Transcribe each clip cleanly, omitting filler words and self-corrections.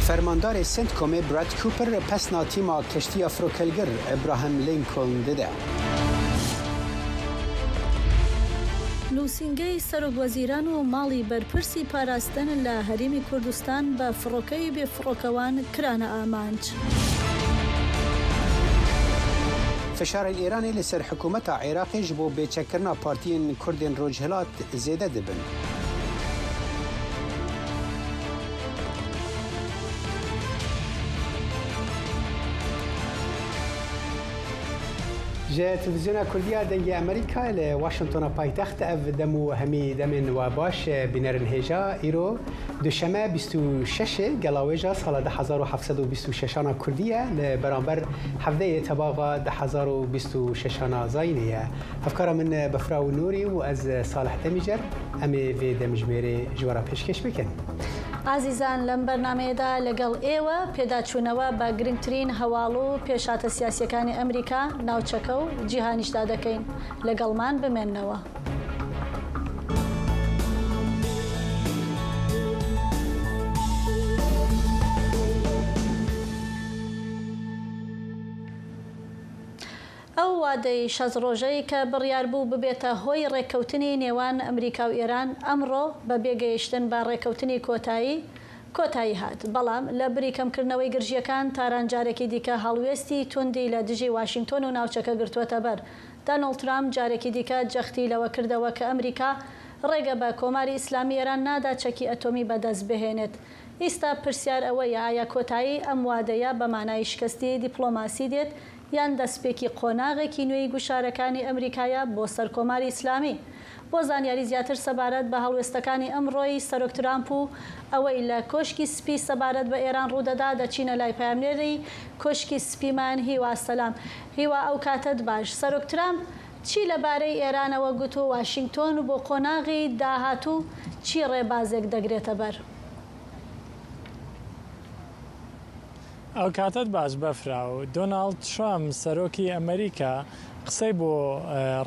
فرماندار سنتکوم براد کوپر پسنا تیما کشتی افروکلگر ابراهیم لینکلن دده. نووسینگەی سەرۆکوەزیران و ماڵی بەرپرسی پاراستن لە هەرێمی کوردستان بە فڕۆکەی بێفڕۆکەوان کرانە ئامانج. فشار الإيراني لسر حكومة عراق بو بيتشكرنا بارتيين كردين روجهلات زيادة دبن. جا تلفزيون كردية دنجي أمريكا لواشنطن بايتخت أف دمو همي دمن وباش بنر الهجا إيرو دوشمه 26 قلاويجا سال 1726 كردية لبرانبر حفظه تباغا 1026 زاينية أفكار من بفراو نوري وأز صالح دمجر أمي في دمجميري جوارا پیشکش بکن. عزیزان لەم بەرنامەیەدا لەگەڵ ئێوە پێداچوونەوە بە گرنگترین هەواڵ و پێشاتە سیاسیەکانی ئەمریکا ناوچەکە و جیهانیشدا دەکەین لەگەڵمان بمێننەوە. ئەو وادەی 6 ڕۆژەی کە بڕیار بوو ببێتە هۆی ڕێککەوتنی نێوان ئەمریکا و ئێران ئەمڕۆ بە بێگەیشتن بە ڕێککەوتنی کۆتایی هات، بەڵام لە بریکەمکردنەوەی گرژیەکان تارانجارێکی دیکە هەڵوێستی توندی لە دژی واشنگتۆن و ناوچەکە گرتووەتە بەر. دۆناڵد ترامپ جارێکی دیکە جەختی لەوە کردەوە کە ئەمریکا ڕێگە بە کۆماری ئیسلامی ئێران نادا چەکی ئەتۆمی بەدەست بهێنێت. ئێستا پرسیار ئەوەیە ئایا کۆتایی ئەم وادەیە بە مانای شکستی دیپلۆماسی دێت یان دەستپێکی قۆناغێکی نوێی گوشارەکانی ئەمریکایە بۆ سەرکۆماری ئیسلامی. بۆ زانیاری زیاتر سەبارەت بە هەڵوێستەکانی ئەمڕۆی سەرۆک ترامپ و ئەوەی لە کۆشکی سپی سەبارەت بە ئێران ڕوودەدا دەچینە لای پایامنێری کۆشکی سپیمان هیوا سەلام. هیوا ئەو کاتت باش. سەرۆک ترامپ چی لەبارەی ئێرانەوە گوت و واشنگتۆن و بۆ قۆناغی داهاتوو چی ڕێبازێک دەگرێتە بەر؟ ئەو کاتت باش بەفراو. دۆناڵد ترامپ سەرۆکی ئەمریکا قسەی بۆ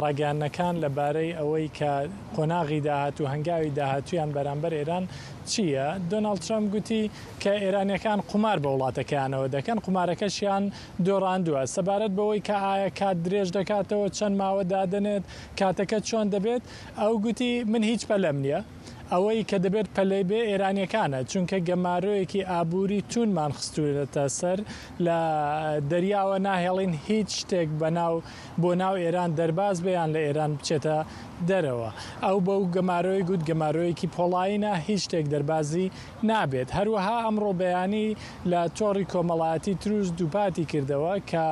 ڕاگەیاندنەکان لەبارەی ئەوەی کە قۆناغی داهاتوو هەنگاوی داهاتوویان بەرامبەر ئێران چییە؟ دۆناڵد ترامپ گوتی کە ئێرانیەکان قومار بە وڵاتەکەیانەوە دەکەن، قومارەکەشیان دۆڕاندووە سەبارەت بەوەی کە ئایا کات درێژ دەکاتەوە چەند ماوە دادنێت کاتەکە چۆن دەبێت. ئەو گوتی من هیچ پەلەم نییە، ئەوەی کە دەبێت پەلەی بێ ئێرانیەکانە، چونکە گەمارۆیەکی ئابووری تونمان خستوورەتە سەر لە دەریاوە ناهێڵین هیچ شتێک بۆ ناو ئێران دەرباز بێیان لە ئێران بچێتە دەرەوە. ئەو بەو گەمارۆی گوت گەمارۆیەکی پۆڵایینە هیچ شتێک دەربازی نابێت. هەروەها ئەمڕۆ بەیانی لە تۆڕی کۆمەڵایەتی تروس دووپاتی کردەوە کە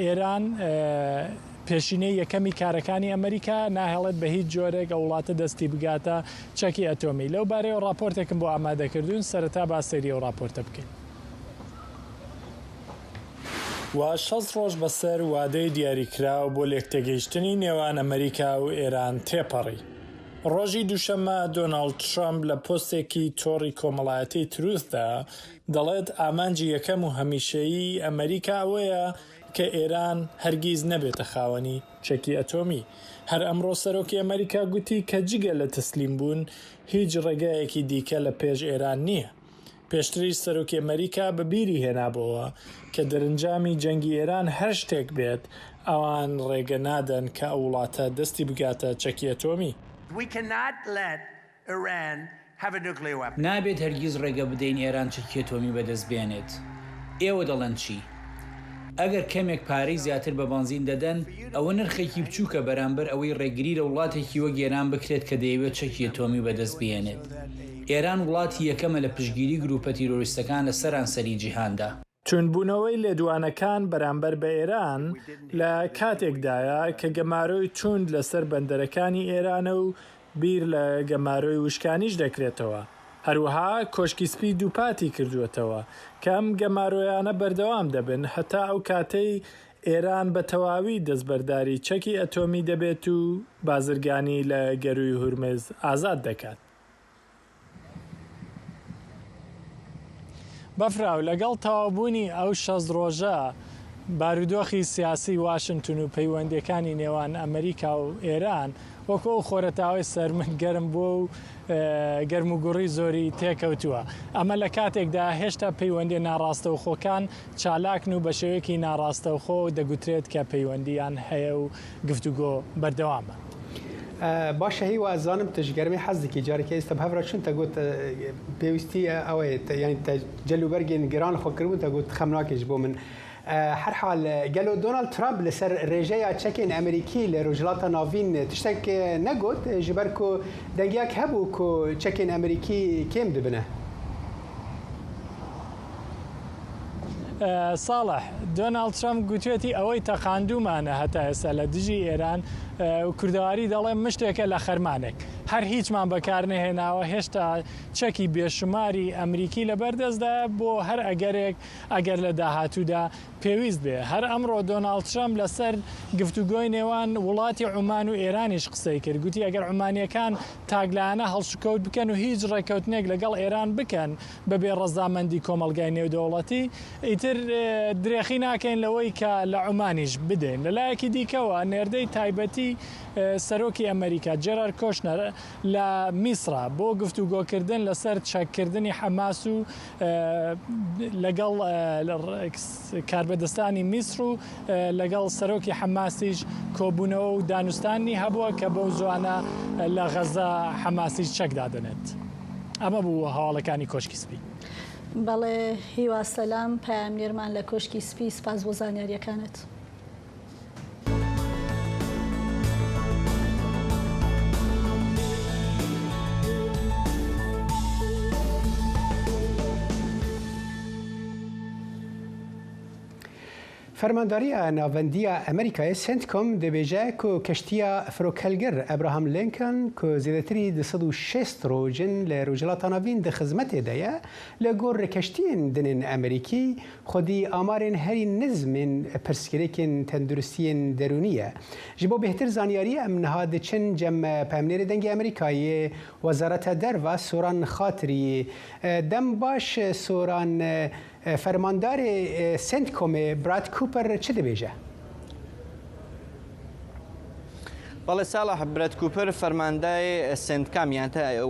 ئێران پێشینەی یەکەمی کارەکانی ئەمریکا ناهێڵێت بە هیچ جۆرێک ئەو وڵاتە دەستی بگاتە چەکی ئەتۆمی. لەو بارەیەوە راپۆرتێکم بۆ ئامادەکردوون، سەرەتا با سەیری ئەو راپۆرتە بکەین. وا 6 ڕۆژ بەسەر وادەی دیاریکراو بۆ لێکتێگەیشتنی نێوان ئەمریکا و ئێران تێپەڕی. ڕۆژی دووشەممە دۆناڵد ترامپ لە پۆستێکی تۆڕی کۆمەڵایەتی تروسدا دەڵێت ئامانجی یەکەم و هەمیشەیی ئەمریکا ئەوەیە کە ئێران هەرگیز نەبێتە خاوەنی چەکی ئەتۆمی. هەر ئەمڕۆ سەرۆکی ئەمریکا گوتی کە جگە لە تەسلیم بوون هیچ ڕێگایەکی دیکە لە پێش ئێران نییە. پێشتری سەرۆکی ئەمریکا بە بیری هێنابەوە کە دەرەنجامی جەنگی ئێران هەر شتێک بێت ئەوان ڕێگە نادەن کە ئەو وڵاتە دەستی بگاتە چەکی ئەتۆمی. نابێت هەرگیز ڕێگە بدەین ئێران چەکی ئەتۆمی بەدەست بێنێت. ئێوە دەڵێن چی؟ ئەگەر کەمێک پارەی زیاتر بە بەنزین دەدەن ئەوە نرخێکی بچووکە بەرامبەر ئەوەی ڕێگری لە وڵاتێکی وەک ئێران بکرێت کە دەیەوێت چەکی ئەتۆمی بەدەست بێنێت. ئێران وڵاتی یەکەمە لە پشگیری گروپە تیرۆریستەکان لە سەرانسەری جیهاندا. چونبوونەوەی لێدوانەکان بەرامبەر بە ئێران لە کاتێکدایە کە گەمارۆی توند لەسەر بەندەرەکانی ئێرانە و بیر لە گەمارۆی وشکانیش دەکرێتەوە. هەروەها کۆشکی سپی دووپاتی کردووەتەوە کە ئەم گەمارۆیانە بەردەوام دەبن هەتا ئەو کاتەی ئێران بە تەواوی دەستبەرداری چەکی ئەتۆمی دەبێت و بازرگانی لە گەروی هورمز ئازاد دەکات. بەفراو لەگەڵ تەوابوونی ئەو 6 ڕۆژە بارودۆخی سیاسی واشنگتن و پەیوەندیەکانی نێوان ئەمریکا و ئێران وەکو ئەو خۆرەتاوی سەر من گەرم بووە و گەرم و گوڕی زۆری تێکەوتووە. ئەمە لە کاتێکدا هێشتا پەیوەندی ناڕاستەوخۆکان چالاکن و بە شێوەیەکی ناڕاستەوخۆ دەگوترێت کە پەیوەندیان هەیە و گفتوگۆ بەردەوامە. باشە هی وازانم تشگەرمی حەزێکی جارێکی ئێستا بەهەورە چون تەگوت پێویستی ئەوەیە یعنی جەلوبەرگین گران خۆکردبوون تەگوت خەمناکیش بۆ من. هەر حال گەلو دۆنالد ترامپ لەسەر ڕێژەیە چەکین ئەمریکی لە ڕۆژهەڵاتە ناوین تشتێک نەگوت ji ber ku dengek hebû ku çekên Amerîkî kêm dibine. ساڵح دۆنالد ترامپ گوتوێتی ئەوەی تەقاندومانە هەتا ئێستا لە دژی ئێران و کوردەواری دەڵێ مشتێکە لە خەرمانێک هەر هیچمان بەکار نەهێناوە هێشتا چەکی بێشماری ئەمریکی لە بەردەستدا بۆ هەر ئەگەرێک ئەگەر لە داهاتوودا پێویست بێ. هەر ئەمڕۆ دۆنالد ترامپ لەسەر گفتوگۆی نێوان وڵاتی عومان و ئێرانیش قسەی کرد. گوتی ئەگەر عومانیەکان تاگلانە هەڵسوکەوت بکەن و هیچ ڕێکەوتنێک لەگەڵ ئێران بکەن بەبێ ڕەزامەندی کۆمەلگای نێودەوڵەتی ئیتر درێخی ناکەین لەوەی کە لە عومانیش بدەین. لەلایەکی دیکەوە نێردەی تایبەتی سەرۆکی ئەمریکا جێرارد کۆشنەر لە میسرا بۆ گفتوگۆکردن لەسەر چەککردنی حەماس و لەگەڵ کاربەدەستانی میسر و لەگەڵ سەرۆکی حەماسیش کۆبوونەوە و دانوستانی هەبووە کە بەو زوانە لە غەزا حەماسیش چەکدادنێت. ئەمە بوو هەواڵەکانی کۆشکی سپی. بەڵێ هیوا سەلام پامێرمان لە کۆشکی سپی سپاس بۆ زانیاریەکانت. فەرمانداریە ناوەندیە ئەمریکای سنتکۆم دەبێژە کو کەشتیە فرۆکەلگر ئەبراهام لینکن کو زیاتری 260 ڕۆژن لە ڕۆژهەڵاتە ناوین دە خزمەتێدایە لە گۆڕ کەشتیên dinên ئەمریکی خودی ئامارên herî nizmên pirsgirêkên tenduristiyên derûnî ji bo bêhtir zaniyarî em niha diçin cem pemnêrê dengê Amerîkayê Wezareta Derve Soran Xatirî dem baş Soran فەرمانداری سنتکۆمê براد کوپەر چ دەبێژە؟ بەڵێ ساڵح براد کوپەر فەرماندای سنتکام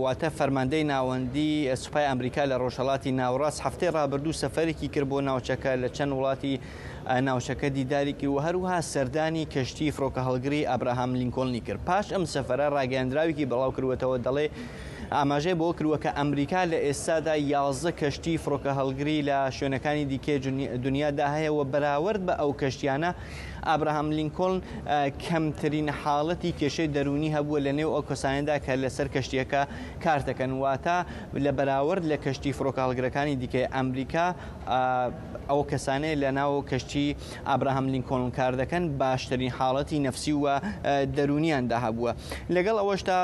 واتە فەرماندەی ناوەندی سوپای ئەمریکا لە ڕۆژهەڵاتی ناوەڕاست هەفتەی ڕابردوو سەفەرێکی کرد بۆ ناوچەکە لە چەند وڵاتی ناوچەکە دیدارێکی و هەروها سەردانی کەشتی فڕۆکە هەڵگری ئابراهام لینکۆلنی کرد. پاش ئەم سەفەرە ڕاگەیاندراوێکی بەڵاو کردوێتەوە دەڵێ ئاماژەی بۆ کردووە کە ئەمریکا لە ئێستادا 11 کەشتی فڕۆکە هەڵگری لە شوێنەکانی دیکەی دنیادا هەیە و بەراورد بە ئەو کەشتیانە ئابراهام لینکۆلن کەمترین حاڵەتی کێشەی دەرونی هەبووە لە نێو ئەو کەسانەدا کە لەسەر کەشتیەکە کار دەکەن واتە لە بەراورد لە کەشتی فڕۆکە هەڵگرەکانی دیکەی ئەمریکا ئەو کەسانەیە لە ناو کەشتی ئابراهام لینکۆلن کار دەکەن باشترین حاڵەتی نەفسی و دەرونیاندا هەبووە. لەگەڵ ئەوەشتا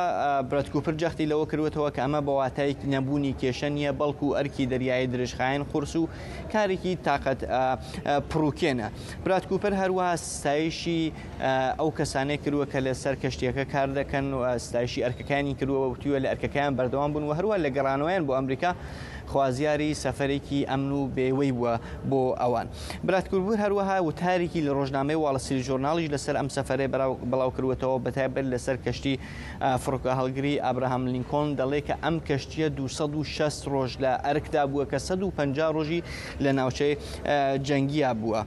براد کوپەر جەختی لەوە کردوێتەوە کە ئەمە بە واتای نەبوونی کێشە نیە بەڵکو ئەرکی دەریایی درێژخایەن قورس و کارێکی تاقەت پڕووکێنە. براد کوپەر هەروەها ستایشی ئەو کەسانەی کردووە کە لەسەر کەشتیەکە کار دەکەن و ستایشی ئەرکەکانی کردووە وتیوە لە ئەرکەکەیان بەردەوام بوون و هەروە لە گەڕانەوەیان بۆ ئەمریکا خوازیاری سەفەرێکی ئەمن و بێوەی بووە بۆ ئەوان. براد کوپەر هەروەها وتارێکی لە ڕۆژنامەی واڵ ستریت ژۆرناڵیش لەسەر ئەم سەفەرەی بەڵاو کردوێتەوە بەتایبەت لەسەر کەشتی فڕۆکە هەڵگری ئابراهام لینکۆلن دەڵێ کە ئەم کەشتیە 260 ڕۆژ لە ئەرکدا بووە کە 150 ڕۆژی لە ناوچەی جەنگیە بووە.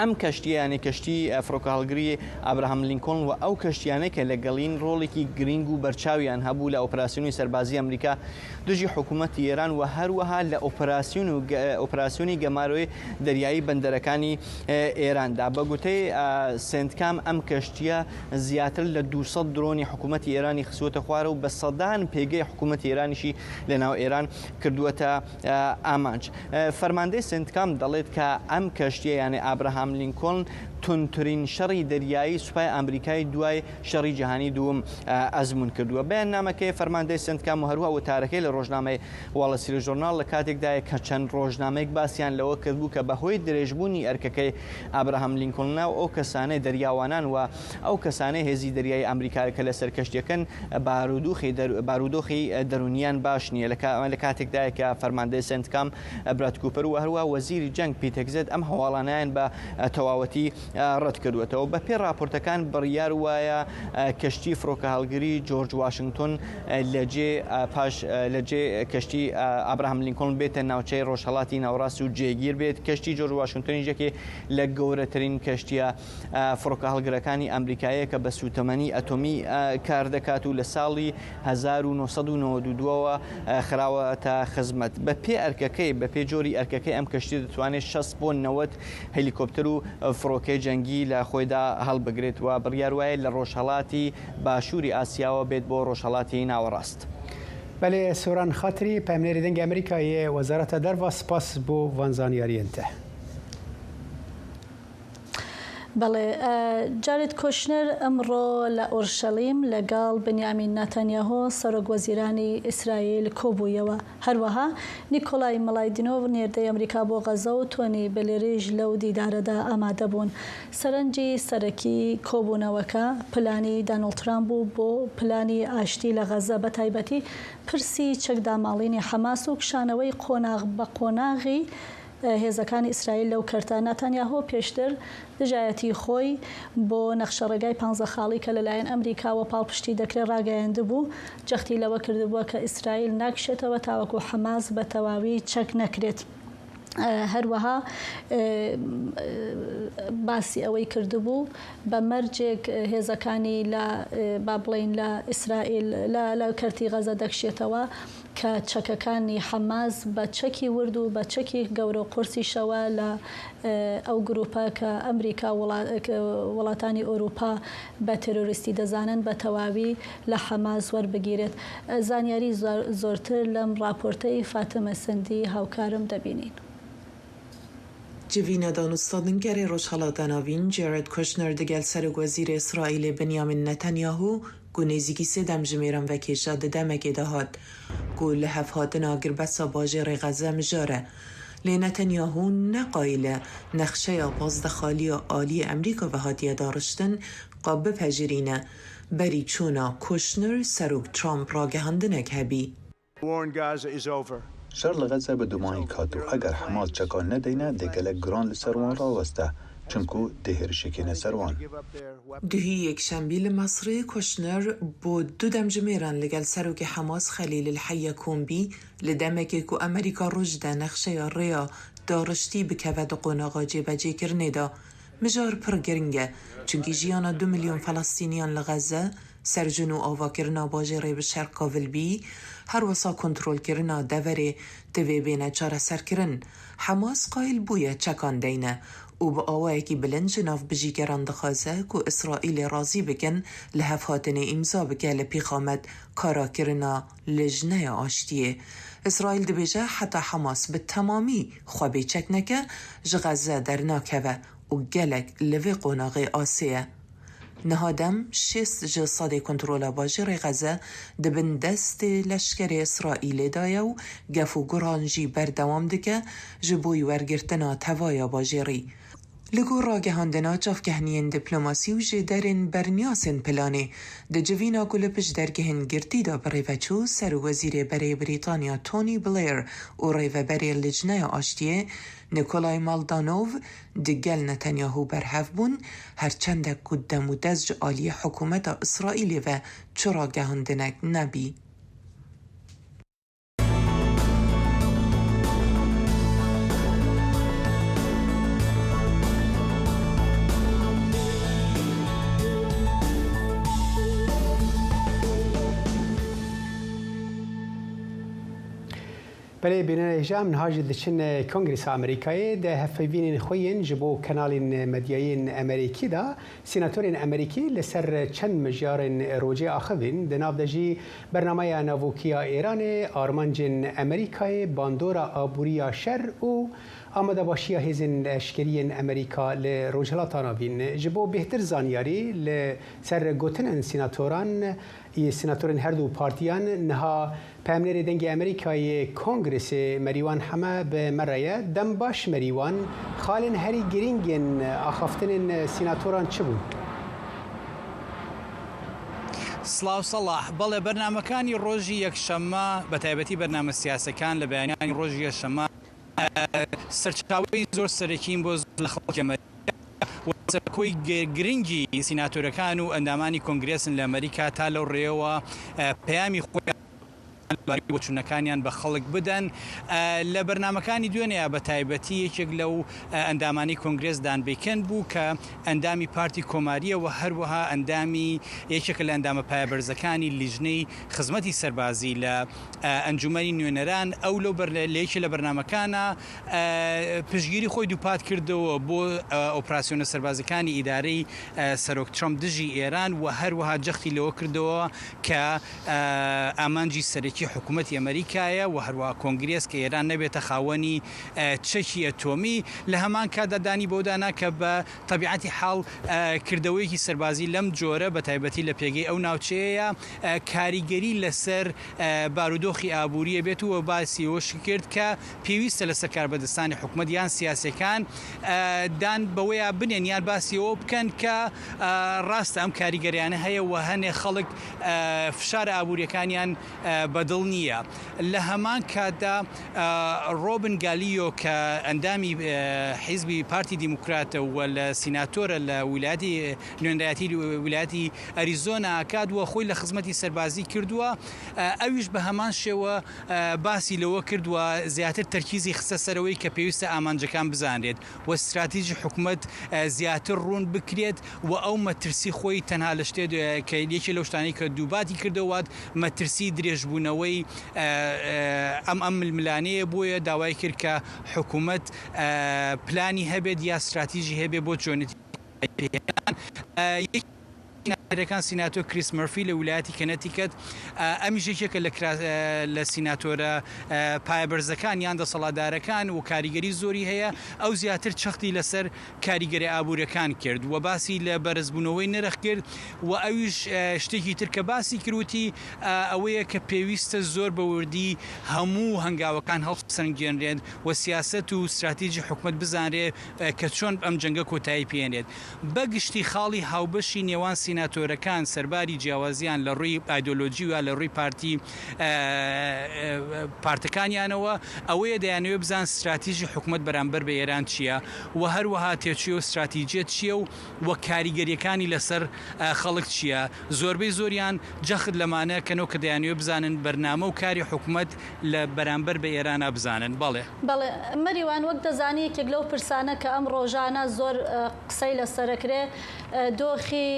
ئەم کەشتیانێ کەشتی فڕۆکە هەڵگری ئابراهام لینکۆلن و ئەو کەشتیانەی کە لەگەڵین ڕۆڵێکی گرنگ و بەرچاویان هەبوو لە ئۆپراسیۆنی سەربازی ئەمریکا دژی حکوومەتی ئێران و هەروەها لە ئۆپراسیۆنی گەماروی دەریایی بەندەرەکانی ئێراندا. بە گوتەی سنتکام ئەم کەشتیە زیاتر لە 200 درۆنی حکوومەتی ئێرانی خسووەتە خوارە و بە سەدان پێگەی حکوومەتی ئێرانیشی لە ناو ئێران کردووەتە ئامانج. فەرماندەی سنتکام دەڵێت کە ئەم کەشتیە یانێ ئابراهام لینکۆلن تونترین شەڕی دەریایی سوپای ئەمریکای دوای شەڕی جیهانی دووەم ئەزمون کردووە. بەیاننامەکەی فەرماندەی سنتکام و هەروە وتارەکەی لە ڕۆژنامەی واڵ ستریت ژۆرناڵ لە کاتێکدایە کە چەند ڕۆژنامەیەک باسییان لەوە کردبوو کە بەهۆی درێژبوونی ئەرکەکەی ئابراهام لینکۆلن و ئەو کەسانەی دەریاوانان و ئەو کەسانەی هێزی دەریایی ئەمریکا کە لەسەر کەشتیەکەن بارودۆخی دەرونیان باش نییە. لە کاتێکدایە کە فەرماندەی سنتکام براد کوپەر و هەروە وەزیری جەنگ پیت هێگزێت ئەم هەواڵانیان بە تەواوەتی ڕەت کردوێتەوە. بە پێ راپۆرتەکان بڕیار وایە کەشتی فڕۆکە هەڵگری جۆرج واشنگتن لەجێ کەشتی ئابراهام لینکۆڵن بێتە ناوچەی ڕۆژهەڵاتی ناوەڕاست و جێگیر بێت. کەشتی جۆرج واشنگتنی یەکێ لە گەورەترین کەشتیە فڕۆکە هەڵگرەکانی ئەمریکایە کە بە سوتەمەنی ئەتۆمی کار دەکات و لە ساڵی 1992ەوە خراوەتە خزمەت. بە پێ ئەرکەکەی بە پێ جۆری ئەرکەکەی ئەم کەشتی دەتوانێت 60 بۆ 90 هەلیکۆپتەر و فڕۆکەی جەنگی لە خۆیدا هەڵبگرێت و بڕیار وایە لە ڕۆژهەڵاتی باشووری ئاسیاوە بێت بۆ ڕۆژهەڵاتی ناوەڕاست. بله سوران خاطری پامنری دنگ امریکای وزارت دروا سپاس بو وانزانیاریانته. بله جارید کوشنر امرو لأورشلیم لگال بنیامین نتانیاهو سرگ وزیرانی اسرائیل کوبویه و هر وها نیکولای ملایدینوف نرده امریکا بو غزه و تونی بلیریج لو دیدار دا آماده بون. سرنجی سرکی کوبونوکا پلانی دانالد ترامپ بو پلانی آشتی لغزه بتایبتی پرسی چک دامالین حماس و کشانوی قوناغ بقوناغی هێزەکانی ئیسرائیل لەو کەرتە نەتانیاهۆ پێشتر دژایەتی خۆی بۆ نەخشەڕێگای 15 خاڵی کە لەلایەن ئەمریکاوە پاڵپشتی دەکرێت ڕاگەیاندە بوو جەختی لەوە کردبووە کە ئیسرائیل ناکشێتەوە تاوەکو حەماس بە تەواوی چەک نەکرێت. هەروەها باسی ئەوەی کردبوو بە مەرجێک هێزەکانی لە با بڵین لە ئیسرائیل لە کەرتی غەزە دەکشێتەوە کە چەکەکانی حەماس بە چەکی ورد و بە چەکی گەورە و قورسیشەوە لە ئەو گروپە کە ئەمریکا وڵاتانی ئۆروپا بە تێرۆریستی دەزانن بە تەواوی لە حەماس وەربگیرێت. زانیاری زۆرتر لەم راپۆرتەی فاتمە سندی هاوکارم دەبینین. جوینا دانوستادنگری ڕۆژهەڵاتە ناوین جارێد کوشنەر دەگەل سەرۆکوەزیرە ئیسرائیل بنیامین نەتەنیاهو گو نێزیکی سێدەم ژمێرم vekêşa di demekê de hat ku li hevhatina girbesa bajêrê Xeze mijare. Lê Netanyahu neqayîle nexşeya bazdexaliya aliyê Emerîka ve hatiye dariştin qa bipejirîne berî çûna Kushner serok Trump ragihandinek hebî. شر لغزه به دومانی کاتو اگر حماس چکان ندینه دگلک گران لسروان را وسته چونکو دهرشکین سروان. دهی یک شنبیل مصری کوشنر با دو دم جمیران لگل سروک حماس خلیل الحیه کومبی لدمکی کو امریکا رجده نقشه ریا دارشتی بکود قناغا جیبجی کرنه دا مجار پر گرنگه چونکی جیانا 2 میلیون فلسطینیان لغزه سرجنو آوا کرنا باجره به شرق کاولبی هر وسا کنترل کرنا دوره دوی بینه چاره سر کرن. حماس قایل بویه چکان دینه و با آوائه کی بلند جناف بجی گران دخوازه که اسرائیل رازی بکن لحفاتن امضا بکه لپیخامد کارا کرنا لجنه آشتیه. اسرائیل دبیجه حتی حماس به تمامی خوابی چک نکه جغزه در ناکوه و گلک لوی قناغ آسیه. نهادم 6 جساد کنترل باجر غزه دبن دست لشکر اسرائیل دایه و گفو گرانجی بردوام دکه جبوی ورگرتنا توایا باجری. لگو راگهاندنا جافگهنین دیپلماسی و جدرین برنیاسن پلانه ده جوینا گلپش درگهن گرتی دا بریوچو سر وزیر بری بریتانیا تونی بلیر و ریو بری لجنه آشتیه نیکولای مالدانوف دگل نتانیاهو برهف بون هرچند قدم و دزج آلی حکومت اسرائیل و چرا گهاندنک نبی. بله بینن هجام نهاج دچن کنگرس آمریکایی ده هفوین خوین جبو کانال مدیاین آمریکی دا سیناتورین آمریکی لسر چند مجارن روجه آخوین دناف دجی برنامه ناوکیا ایران آرمانجن آمریکای باندورا آبوریا شر و آمده باشی هزین اشکرین امریکا لروجهلات آنابین جبو بهتر زانیاری لسر گوتن سیناتوران سیناتورین هر دو پارتیان نها پامنر دنگ امریکای کنگرس مریوان همه به مرایه دم باش مریوان خالن هری گرینگن آخافتن سیناتوران چه بود؟ سلااو سەڵاح بەڵێ بەرنامەکانی ڕۆژی یەکشەممە بە تایبەتی بەرنامە سیاسەکان لە بەیانیانی ڕۆژی یەکشەممە سەرچاوی زۆر سەرەکیم بۆ لە خەڵکی ئەمریکا کۆی گرنگی سیناتۆرەکان و ئەندامانی کۆنگرێسن لە ئەمریکا تا لەو ڕێەوە پەیامی خۆیان بۆچوونەکانیان بە خەڵک بدەن لە بەرنمەکانی دوێنەیە بە تایبەتی یەکێک لەو ئەندامانی کۆنگرێس دانبیکن بوو کە ئەندامی پارتی کۆماریە و هەروەها ئەندامی یەکێکە لە ئەندامە پایەبەرزەکانی لیژنەی خزمەتی سەربازی لە ئەنجومەنی نوێنەران ئەو لەیەکی لە بەرنمەکانە پشگیری خۆی دووپات کردەوە بۆ ئۆپراسیۆنە سەربازەکانی ئیدارەی سەرۆک ترەمپ دژی ئێران و هەروەها جەختی لەوە کردەوە کە ئامانجی سەرەکی حکوومەتی ئەمریکایە و هەروەها کۆنگرێس کە ئێران نەبێتە خاوەنی چەکی ئەتۆمی لە هەمان کاتدادانی بۆدانا کە بە تەبیعەتی حاڵ کردەوەیەکی سەربازی لەم جۆرە بە تایبەتی لە پێگەی ئەو ناوچەیە کاریگەری لەسەر بارودۆخی ئابوووریە بێت و باسی ئەوەش کرد کە پێویستە لەسەر کاربەدەستانی حکوومەت یان سیاسەکان دان بەوەیە بنێن یان باسی ئەوە بکەن کە ڕاستە ئەم کاریگەریانە هەیە و هەنێ خەڵک فشارە ئابوووریەکانیان بەدڵ نییە لە هەمان کاتدا ڕۆبن گالیۆ کە ئەندامی حیزبی پارتی دیموکراتە و لە سیناتۆرە لە ویلایەتی نوێنەرایەتی ویلایەتی ئەریزۆنا ئاکادووە خۆی لە خزمەتی سەربازی کردووە ئەویش بە هەمان شێوە باسی لەوە کردووە زیاتر تەرکیزی خستە سەرەوەی کە پێویستە ئامانجەکان بزانرێت و استراتیژی حکوومەت زیاتر ڕوون بکرێت و ئەو مەترسی خۆی تەنها لە شتێ کە یەکی لەو شتانەی کە دووباتی کردەوەات مەترسی درێژبوونەوەی ئەم ململانەیە بۆیە داوای کرد کە حکوومەت پلانی هەبێت یا استراتیژی هەبێ بۆ چۆنێتی سیناتۆرەکان سیناتۆر کریس مەرفی لە ویلایەتی کەنەتیکەت ئەمیش یەکێکە لە سیناتۆرە پایەبەرزەکان یان دەسەڵاتدارەکان و کاریگەری زۆری هەیە ئەو زیاتر چەختی لەسەر کاریگەری ئابوووریەکان کرد و باسی لە بەرزبوونەوەی نرخ کرد و ئەویش شتێکی تر کە باسی کروتی ئەوەیە کە پێویستە زۆر بەوردی هەموو هەنگاوەکان هەڵسەنگێنرێت و سیاست و استراتیژی حکوومەت بزانرێت کە چۆن ئەم جەنگە کۆتایی پێێنێت بەگشتی خاڵی هاوبەشی نێوان سیناتۆرەکان سەرباری جیاوازیان لە ڕووی ئایدۆلۆژی و لە ڕووی پارتەکانیانەوە ئەوەیە دەیانەوێت بزان استراتیژی حکوومەت بەرامبەر بە ئێران چییە و هەروەها تێچوی و استراتیجیت چییە و کاریگەریەکانی لەسەر خەڵک چییە زۆربەی زۆریان جەخت لەمانە کەنەوە کە دەیانەوێت بزانن بەرنامە و کاری حکوومەت لە بەرامبەر بە ئێرانە بزانن بەڵێ مەریوان وەک دەزانی یەکێک لەو پرسانە کە ئەم ڕۆژانە زۆر قسەی لەسەرەکرێ دۆخی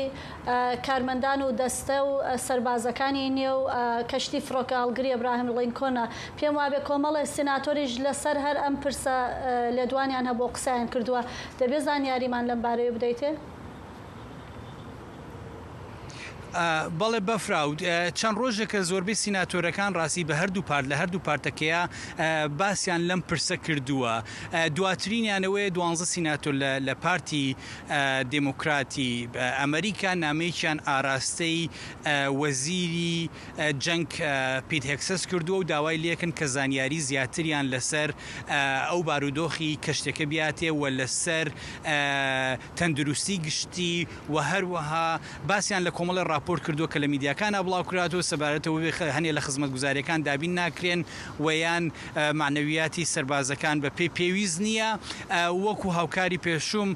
کارمەندان و دەستە و سەربازەکانی نییە و کەشتی فڕۆکە هەڵگری ئەبراهیم لینکۆنە پێم وابێ کۆمەڵی سیناتۆریش لەسەر هەر ئەم پرسە لێدوانیان هەبوو قسەیان کردووە دەبێت زانیاریمان لەم بارەیە بدەیتێ؟ بەڵێ بەفراود چەند ڕۆژێکە زۆربەی سیناتۆرەکان ڕاستی بە هەردوو پارتەکەیە باسییان لەم پرسە کردووە دواترینیانەوەی 12 سیناتۆر لە پارتی دموکراتی ئەمریکا نامەیەکیان ئاراستەی وەزیری جەنگ پیت هێکسەس کردووە و داوای لێکن کە زانیاری زیاتریان لەسەر ئەو بارودۆخی کەشتەکە بیاتێ و لەسەر تەندروستی گشتی و هەروەها باسییان لە کۆمەڵی راپۆرت کردووە کە لە میدیاکانە بڵاوکراتەوە سەبارەتەوە هەنێ لە خزمەت گوزاریەکان دابین ناکرێن ویان معنەویاتی سەربازەکان بە پێویست نییە وەکو هاوکاری پێشوم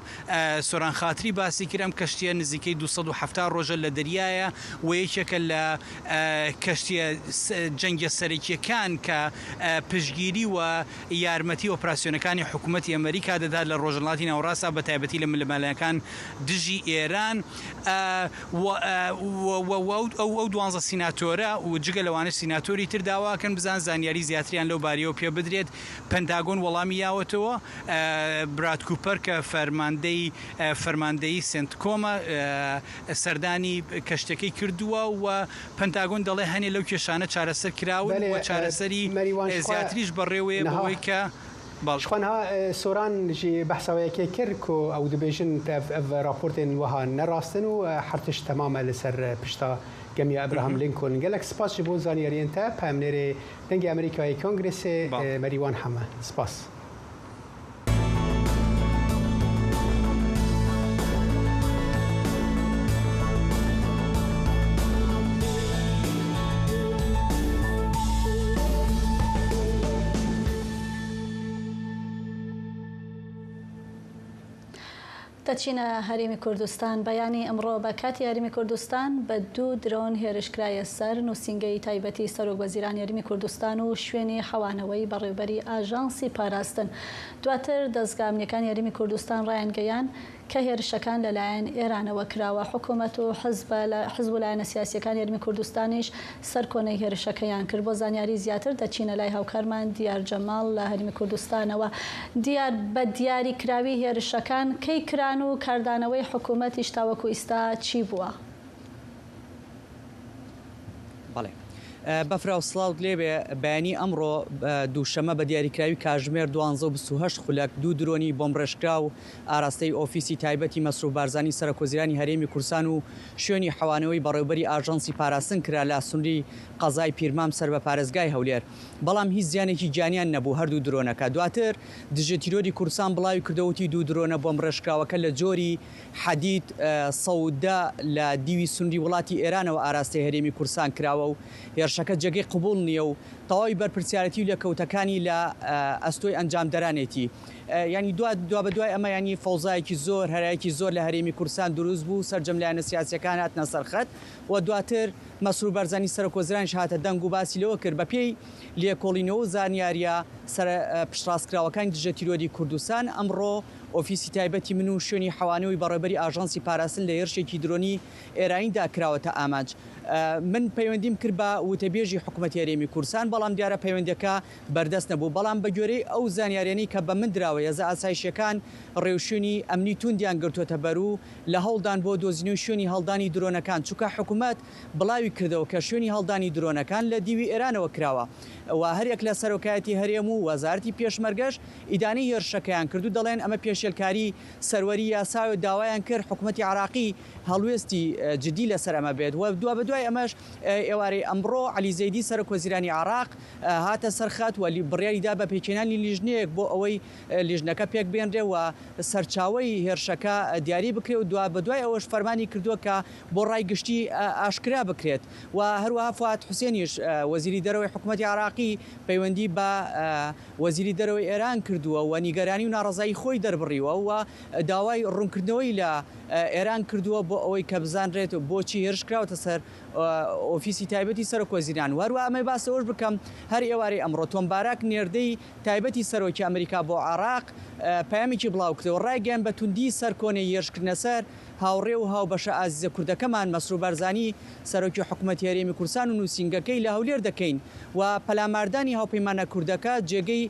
سۆران خاتری باسی کرد ئەم کەشتیە نزیکەی 270 ڕۆژە لە دەریایە و یەکێکە لە کەشتیە جەنگە سەرەکیەکان کە پشگیری و یارمەتی ئۆپراسیۆنەکانی حکوومەتی ئەمریکا دەدات لە ڕۆژهەڵاتی ناوەڕاستە بە تایبەتی لە ململەکان دژی ئێران ئەو 12 سیناتۆرە و جگە لەوانە سیناتۆری تر داواکەن بزان زانیاری زیاتریان لەو باریەوە پێ بدرێت پەنتاگۆن وەڵامی یاوەتەوە براد کوپەر کە فەرماندەی سنتکۆمە سەردانی کەشتەکەی کردووە و پەنتاگۆن دەڵێ هەنێ لەو کێشانە چارەسەر کراون و چارەسەری زیاتریش بەڕێوەیە بەوەی کە شخوانها سوران جي بحثوا كيركو او دبيجن رابورتين وها نراستن وحرتش تماما لسر بشتا جميع ابراهام لينكولن قالك سباس جبو زانيارينتا بامنيري دنجي امريكا كونغرس مريوان حما سباس دەچینە هەرێمی کوردستان بەیانی ئەمڕۆ بە کاتی هەرێمی کوردستان بە 2 درۆن هێرشکرایە سەر نووسینگەی تایبەتی سەرۆک وەزیران یاریمی کوردستان و شوێنی حەوانەوەی بەڕێوەبەری ئاژانسی پاراستن. دواتر دەستگا ئەمنیەکان یاریمی کوردستان ڕایانگەیان کە هێرشەکان لەلایەن ئێرانەوە کراوە. حکوومەت و حزب و لایەنە سیاسیەکان یاریمی کوردستانیش سەر کۆنەی هێرشەکەیان کرد. بۆ زانیاری زیاتر دەچینە لای هاوکارمان دیار جەماڵ لە هەرێمی کوردستانەوە. دیار بە دیاری کراوی هێرشەکان کەی کران و کاردانەوەی حکوومەتیش تاوەکو ئیستا چی بووە؟ بەڵێ بەفراو سڵاوت لێبێ بەیانی ئەمڕۆ دووشەمە بە دیاریکراوی کاژمێر 1228 خولەک 2 درۆنی بۆمبڕێژکرا و ئاراستەی ئۆفیسی تایبەتی مەسرۆف بارزانی سەرۆکوەزیرانی هەرێمی کوردستان و شوێنی حەوانەوەی بەڕێوەبەری ئاژانسی پاراستن کرا لە سنووری قەزای پیرمام سەر بە پارێزگای هەولێر. بەڵام هیچ زیانێکی گیانیان نەبوو هەردوو درۆنەکە. دواتر دژە تیرۆری کوردستان بڵاوی کردەوەتی 2 درۆنە بۆمبڕێژکراوەکە لە جۆری حەدید سەودا لە دیوی سنووری وڵاتی ئێرانەوە ئاراستەی هەرێمی کوردستان کراوە و هێرشەکە جێگەی قبول نییە و تەواوی بەرپرسیارەتی و لە کەوتەکانی لە ئەستۆی ئەنجامدەرانێتی. ینی دوا بە دوای ئەمە ینی فەوزایەکی زۆر هەرایەکی زۆر لە هەرێمی کوردستان دروست بوو سەرجەم لایەنە سیاسیەکان هاتنە سەرخەت و دواتر مەسرۆف بارزانی سەرۆکوەزیرانیش هاتە دەنگ و باسی لەوە کرد بە پێی لێکۆڵینەوە زانیاریە سەر پشتڕاستکراوەکانی دژە تیرۆری کوردستان ئەمڕۆ ئۆفیسی تایبەتی من و شوێنی حەوانەوەی بەڕێوەبەری ئاژانسی پاراستن لە هێرشێکی درۆنی ئێرانیدا کراوەتە ئامانج. من پەیوەندیم کرد بە وتەبێژی حکوومەتی هەرێمی کوردستان بەڵام دیارە پەیوەندەکە بەردەست نەبوو. بەڵام بە گوێرەی ئەو زانیاریانەی کە بە من دراوە ێزە ئاسایشەکان ڕێوشوێنی ئەمنی توندیان گرتوۆتە بەر و لە هەوڵدان بۆ دۆزینەوەی شوێنی هەڵدانی درۆنەکان چونکە حکوومەت بڵاوی کردەوە کە شوێنی هەڵدانی درۆنەکان لە دیوی ئێرانەوە کراوە و هەرێک لە سەرۆکایەتی هەرێم و وەزارەتی پێشمەرگەش ئیدانەی هێرشەکەیان کرد و دەڵێن ئەمە پێشێلکاری سەروەری یاسا و داوایان کرد حکوومەتی عراقی هەڵوێستی جدی لەسەر ئەمە بێت و دوا بە دوای ئەمەش ئێوارەی ئەمڕۆ عەلی زەیدی سەرۆکوەزیرانی عراق هاتە سەرخەت و بڕیاریدا بە پێکێنانی لیژنەیەک بۆ ئەوەی لیژنەکە پێک بێنرێ و سەرچاوەی هێرشەکە دیاری بکرێت و دوا بە دوای ئەوەش فەرمانی کردووە کە بۆ ڕای گشتی ئاشکرا بکرێت و هەروەها فواد حوسێنیش وەزیری دەرەوەی حکوومەتی عراقی پەیوەندی بە وەزیری دەرەوەی ئێران کردووە و نیگەرانی و ناڕەزایی خۆی دەربڕیوە و داوای ڕوونکردنەوەی لە ئێران کردووە بۆ ئەوەی کە بزانرێت بۆچی هێرشکراوەتە سەر ئۆفیسی تایبەتی سەرۆکوەزیران. وەروە ئەمەی باسەوەش بکەم هەر ئێوارەی ئەمڕۆ تۆمبارک نێردەی تایبەتی سەرۆکی ئەمریکا بۆ عراق پەیامێکی بڵاو کردەوە ڕایگەیان بە توندی سەر کۆنەی هێرشکردنە سەر هاوڕێ و هاوبەشە ئازیزە کوردەکەمان مەسرۆف بارزانی سەرۆکی حکوومەتی هەرێمی کوردستان و نووسینگەکەی لە هەولێر دەکەین و پەلاماردانی هاوپەیمانە کوردەکە جێگەی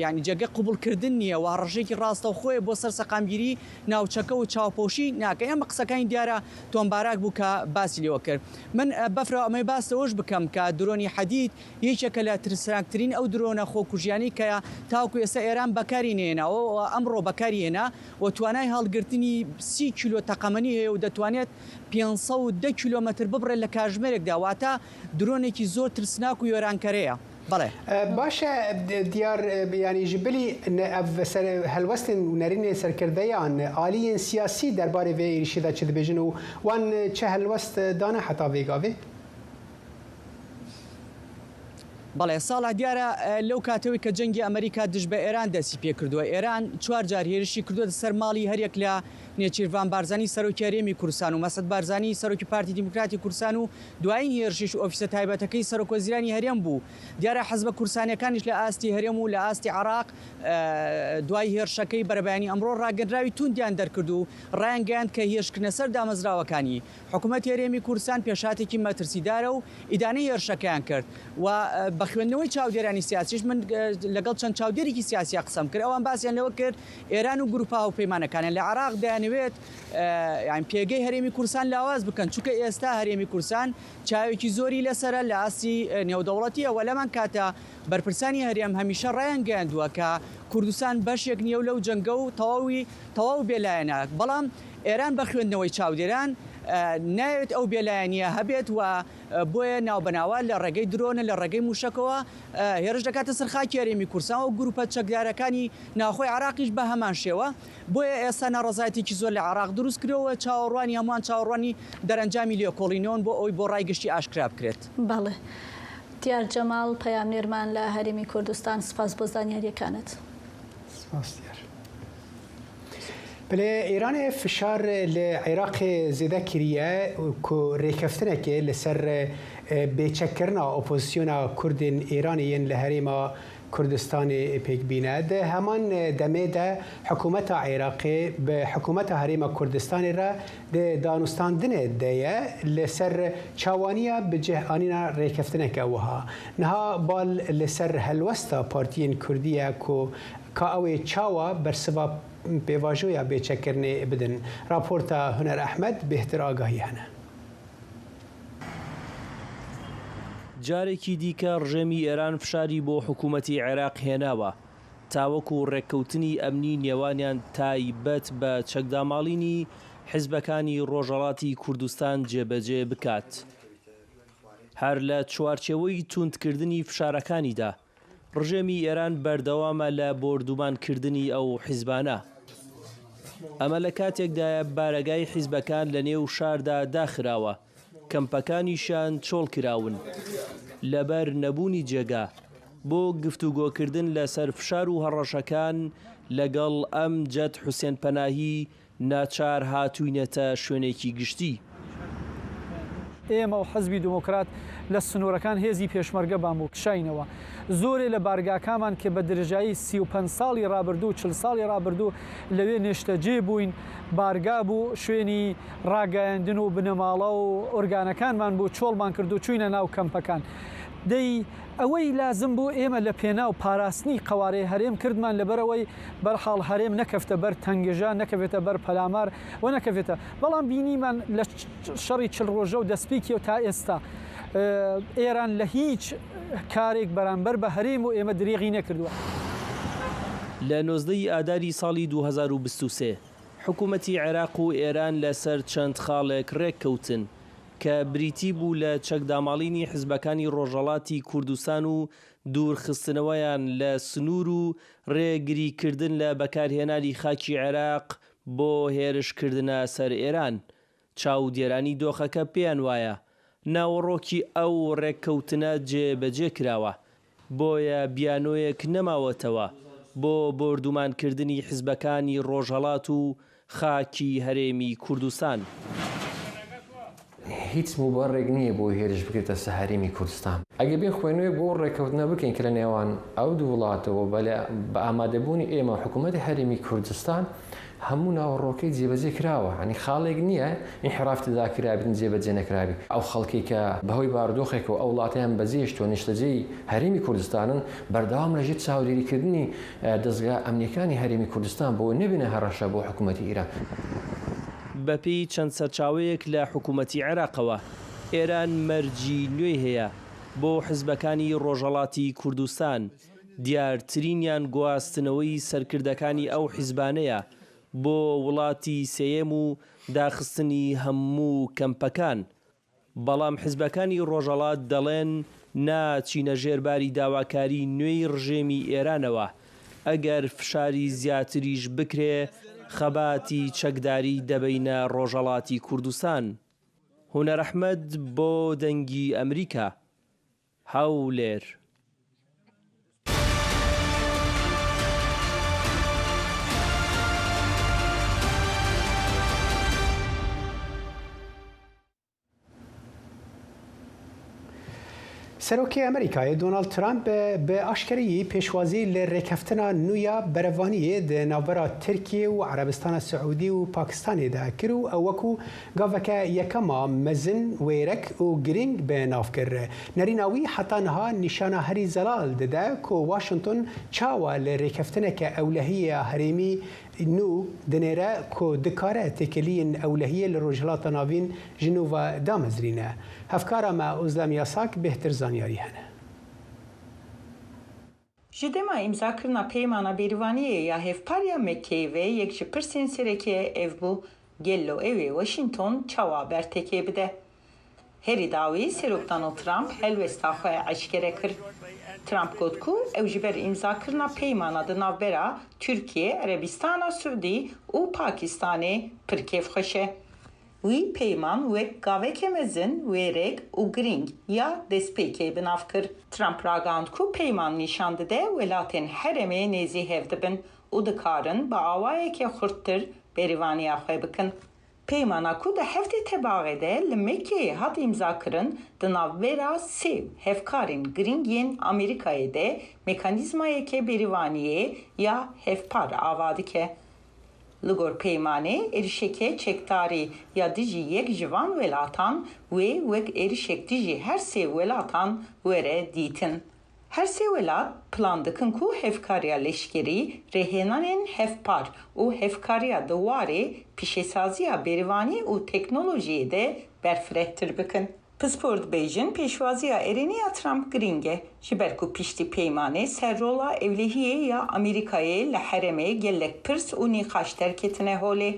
ینی جێگە قبولکردن نییە و ڕژێکی ڕاستەوخۆیە بۆ سەر سەقامگیری ناوچەکە و چاوپۆشی ناکە. ئەمە قسەکانی دیارە تۆمبارک بوو کە باسی لێوە کرد. من بەفرەوە ئەمەی باسەوەش بکەم کە درۆنی حەدید یەکێکە لە ترسناکترین ئەو درۆنە خۆکوژیانی کە تاوکو ئێستا ئێران بەکاری نێناوە و ئەمڕۆ بەکاری هێنا و توانای هەڵگرتنی 30 کیلۆ تەقەمەنی هەیە و دەتوانێت 510 کیلۆمەتر ببڕێت لە کاتژمێرێکدا واتە درۆنێکی زۆر ترسناک و یۆرانکەرەیە. بەڵێ باشە دیار ینی ژبلی هەلوەستن و نەرینێ سەرکردەیان ئالیین سیاسی دەربارەی vê êrişî çi dibêjin û wan çi helwest dane heta vêgavê؟ بەڵێ ساڵا دیارە لەو کاتەوەی کە جەنگی ئەمریکا دژ بە ئێران دەستی پێ کردووە ئێران 4 جار هێرشی کردووە سەر ماڵی هەرێک لە نێچیروان بارزانی سەرۆکی هەرێمی کوردستان و مەسعود بارزانی سەرۆکی پارتی دیموکراتی کوردستان و دوایین هێرشیش ئۆفیسە تایبەتەکەی سەرۆکوەزیرانی هەرێم بوو. دیارە حەزبە کوردستانیەکانیش لە ئاستی هەرێم و لە ئاستی عراق دوای هێرشەکەی بەرەبەیانی ئەمڕۆ ڕاگەنراوی توندیان دەرکرد و ڕایانگەیاند کە هێرشکردنە سەر دامەزراوەکانی حکوومەتی هەرێمی کوردستان پێشاتێکی مەترسیدارە و ئیدانەی هێرشەکەیان کرد و بە خوێندنەوەی چاودێرانی سیاسیش من لەگەڵ چەند چاودێرێکی سیاسی قسەم کرد ئەوان باسییان لەوە کرد ئێران و گروپا و پەیمانەکانیان لە عراق دەیانەوێت پێگەی هەرێمی کوردستان لاواز بکەن چونکە ئێستا هەرێمی کوردستان چاوێکی زۆری لەسرە لە ئاستی نێودەوڵەتیە و لەمان کاتە بەرپرسانی هەرێم هەمیشە ڕایان گەیاندووە کە کوردستان بەشێک نییە و لەو جەنگە و تەواو بێلایەنە. بەڵام ئێران بە خوێندنەوەی چاودێران ناوێت ئەو بێلایەنیە هەبێت و بۆیە ناوبەناوە لە ڕێگەی درۆنە لە ڕێگەی موشکەوە هێرش دەکاتە سەرخاکی هەرێمی کوردستان و گروپە چەکدارەکانی ناوخۆی عراقیش بە هەمان شێوە. بۆیە ئێستا ناڕەزایەتێکی زۆر لە عراق دروست کرەوە چاوەڕوانی هەمووان چاوەڕوانی دەرەنجامی لێکۆڵینەوەن بۆ ئەوی بۆ ڕایگەشتی ئاشکرا بکرێت. بەڵێ دیار جەماڵ پەیامنێرمان لە هەرێمی کوردستان سپاس بۆ زانیاریەکانت. بله ایران فشار لعراق زیده کریه که ریکفتنه که لسر بیچکرنا اپوزیسیونا کردین ایرانیین لحریما کردستان پیک بیند همان دمه ده حکومت عراقی به حکومت حریم کردستان را ده دانستاندن دیه لسر چوانیا به جهانینا ریکفتنه که وها نها بال لسر هلوستا پارتین کردیه که اوی چاوا برسوا بواجویا بیچکرنه بدن راپورتا هنر احمد بهتر آگاهی هنه جارێکی دیکە ڕژێمی ئێران فشاری بۆ حکوومەتی عێراق هێناوە تاوەکو ڕێککەوتنی ئەمنی نێوانیان تایبەت بە چەکداماڵینی حیزبەکانی ڕۆژهەڵاتی کوردستان جێبەجێ بکات. هەر لە چوارچێوەی توندکردنی فشارەکانیدا ڕژێمی ئێران بەردەوامە لە بۆردومانکردنی ئەو حیزبانە. ئەمە لە کاتێکدایە بارەگای حیزبەکان لە نێو شاردا داخراوە کەمپەکانیشان چۆڵ کراون لەبەر نەبوونی جێگا بۆ گفتوگۆکردن لەسەر فشار و هەڕەشەکان لەگەڵ ئەم جەت حوسێن پەناهی ناچار هاتووینەتە شوێنێکی گشتی. ئێمە و حەزبی دموکرات لە سنوورەکان هێزی پێشمەرگە بام و کشاینەوە زۆرێ لە بارگاکامان کە بە درێژایی 35 ساڵی ڕابردوو 40 ساڵی ڕابردوو لەوێ نێشتەجێ بووین بارگا بوو شوێنی ڕاگەیاندن و بنەماڵە و ئۆرگانەکانمان بوو چۆڵمان کرد و چوینە ناو کەمپەکان دەی ئەوەی لازم بوو ئێمە لە پێناو پاراستنی قەوارەی هەرێم کردمان لەبەرەوەی بەرحاڵ هەرێم نەکەفتە بەر تەنگێژە نەکەوێتە بەر پەلامار و نەکەوێتە بەڵام بینیمان لە شەڕی 40 ڕۆژە و دەستپێکی و تا ئێستا ئێران لە هیچ کارێک بەرامبەر بە هەرێم و ئێمە درێغی نەکردووە. لە 19 ئاداری ساڵی 2023 حکوومەتی عێراق و ئێران لەسەر چەند خاڵێک ڕێککەوتن کە بریتی بوو لە چەکداماڵینی حیزبەکانی ڕۆژهەڵاتی کوردستان و دوورخستنەوەیان لە سنوور و ڕێگریکردن لە بەکارهێنانی خاکی عێراق بۆ هێرشکردنە سەر ئێران. چاودێرانی دۆخەکە پێیان وایە ناوەڕۆکی ئەو ڕێککەوتنە جێبەجێ کراوە بۆیە بیانۆیەک نەماوەتەوە بۆ بردومانکردنی حیزبەکانی ڕۆژهەڵات و خاکی هەرێمی کوردستان. هیچ مبارڕێک نییە بۆ هێرش بکرێتە سەهەرێمی کوردستان. ئەگە بێ خوێنوێ بۆ ڕێککەوتنە بکەین کە لە نێوان ئەو دوو وڵاتەوە بە ئامادەبوونی ئێمە حکوومەتی هەرێمی کوردستان هەموو ناوەڕۆکەی جێبەجێ کراوە هەنی خاڵێک نییە ئینحراف تداکرابن جێبەجێ نەکراوی ئەو خەڵکی کە بەهۆی بارودۆخێکەوە ئەو وڵاتیان بەجێشتۆ نیشتەجێی هەرێمی کوردستانن بەردەوام لەژێر چاودێریکردنی دەستگا ئەمنیەکانی هەرێمی کوردستان بۆ نەبینە هەڕەشە بۆ حکوومەتی ئیران. بەپێی چەند سەرچاوەیەک لە حکوومەتی عێراقەوە ئێران مەرجی نوێی هەیە بۆ حیزبەکانی ڕۆژهەڵاتی کوردستان دیارترینیان گواستنەوەی سەرکردەکانی ئەو حیزبانەیە بۆ وڵاتی سێیەم و داخستنی هەموو کەمپەکان. بەڵام حیزبەکانی ڕۆژهەڵات دەڵێن ناچینە ژێرباری داواکاری نوێی ڕژێمی ئێرانەوە ئەگەر فشاری زیاتریش بکرێ خەباتی چەکداری دەبینە ڕۆژهەڵاتی کوردستان. هونەر ئەحمەد بۆ دەنگی ئەمریکا هەولێر. سەرۆکی ئەمریکای دۆناڵد ترامپ بە ئاشکەری پێشوازی لە ڕێکەفتنا نویا بەرەوانیە ناوبەرە ترکیە و عەرەبستانە سعودی و پاکستانێدا کرد و ئەو وەکو گاڤەکە یەکەما مەزن وێرەک و گرنگ بە ناوکرد. نەریناوی حتا نەها نیشانە هەری زەلال دەدا کە واشنگتن چاوە لە ڕێکەفتنێکە ئەولەهیە هەرێمی نو دنێرە کۆ دکارە تێکەلیین ئەولەهیە لە ڕۆژهەڵاتە ناوین ژنۆڤە دامەزرینە. هەفکارە مە ئۆزلام یاساک بهتر زانیاری هەنە. Ji dema îmzakirina peymana bêrîvaniyê ya hevpariya Mekkeyê yek ji pirsên sereke ev bû gello evê Washington çawa bertekê bide. Herî dawî Serok Donald Trump helwesta xwe eşkere kir. Trump got ku ew ji ber îmzakirina peymana di navbera Tirkiye, Erebistana Sûdî û Pakistanê pir kêfxweş e. وی پیمان وک گاوک مزن ویرگ و گرینگ یا دسپیکی بناف کر. ترامپ راگاند کو پیمان نشان داده ولاتین حرمه نزی هفدبن و دکارن با آوایی که خورتر بریوانی آخوی بکن. پیمانا کو ده هفته تباغه ده لمکه هات امضا کرن دناویرا سیو هفکارین گرینگین امریکای ده مکانیزمایی که بریوانیه یا هفپار آواده که لگور پیمانه erişeke çektari ya dici yek jivan velatan ve vek erişek dici her se velatan vere ditin. Her se velat plandıkın ku hefkariya leşkeri rehenanen hefpar u hefkariya duvarı pişesaziya berivani u teknolojiye de berfrettir bıkın. Pısport Beyjin peşvaziya ereniya Trump gringe jiberku pişti peymane serrola evlihiye ya Amerika'ya lehereme gellek pırs u nikaş terketine hole.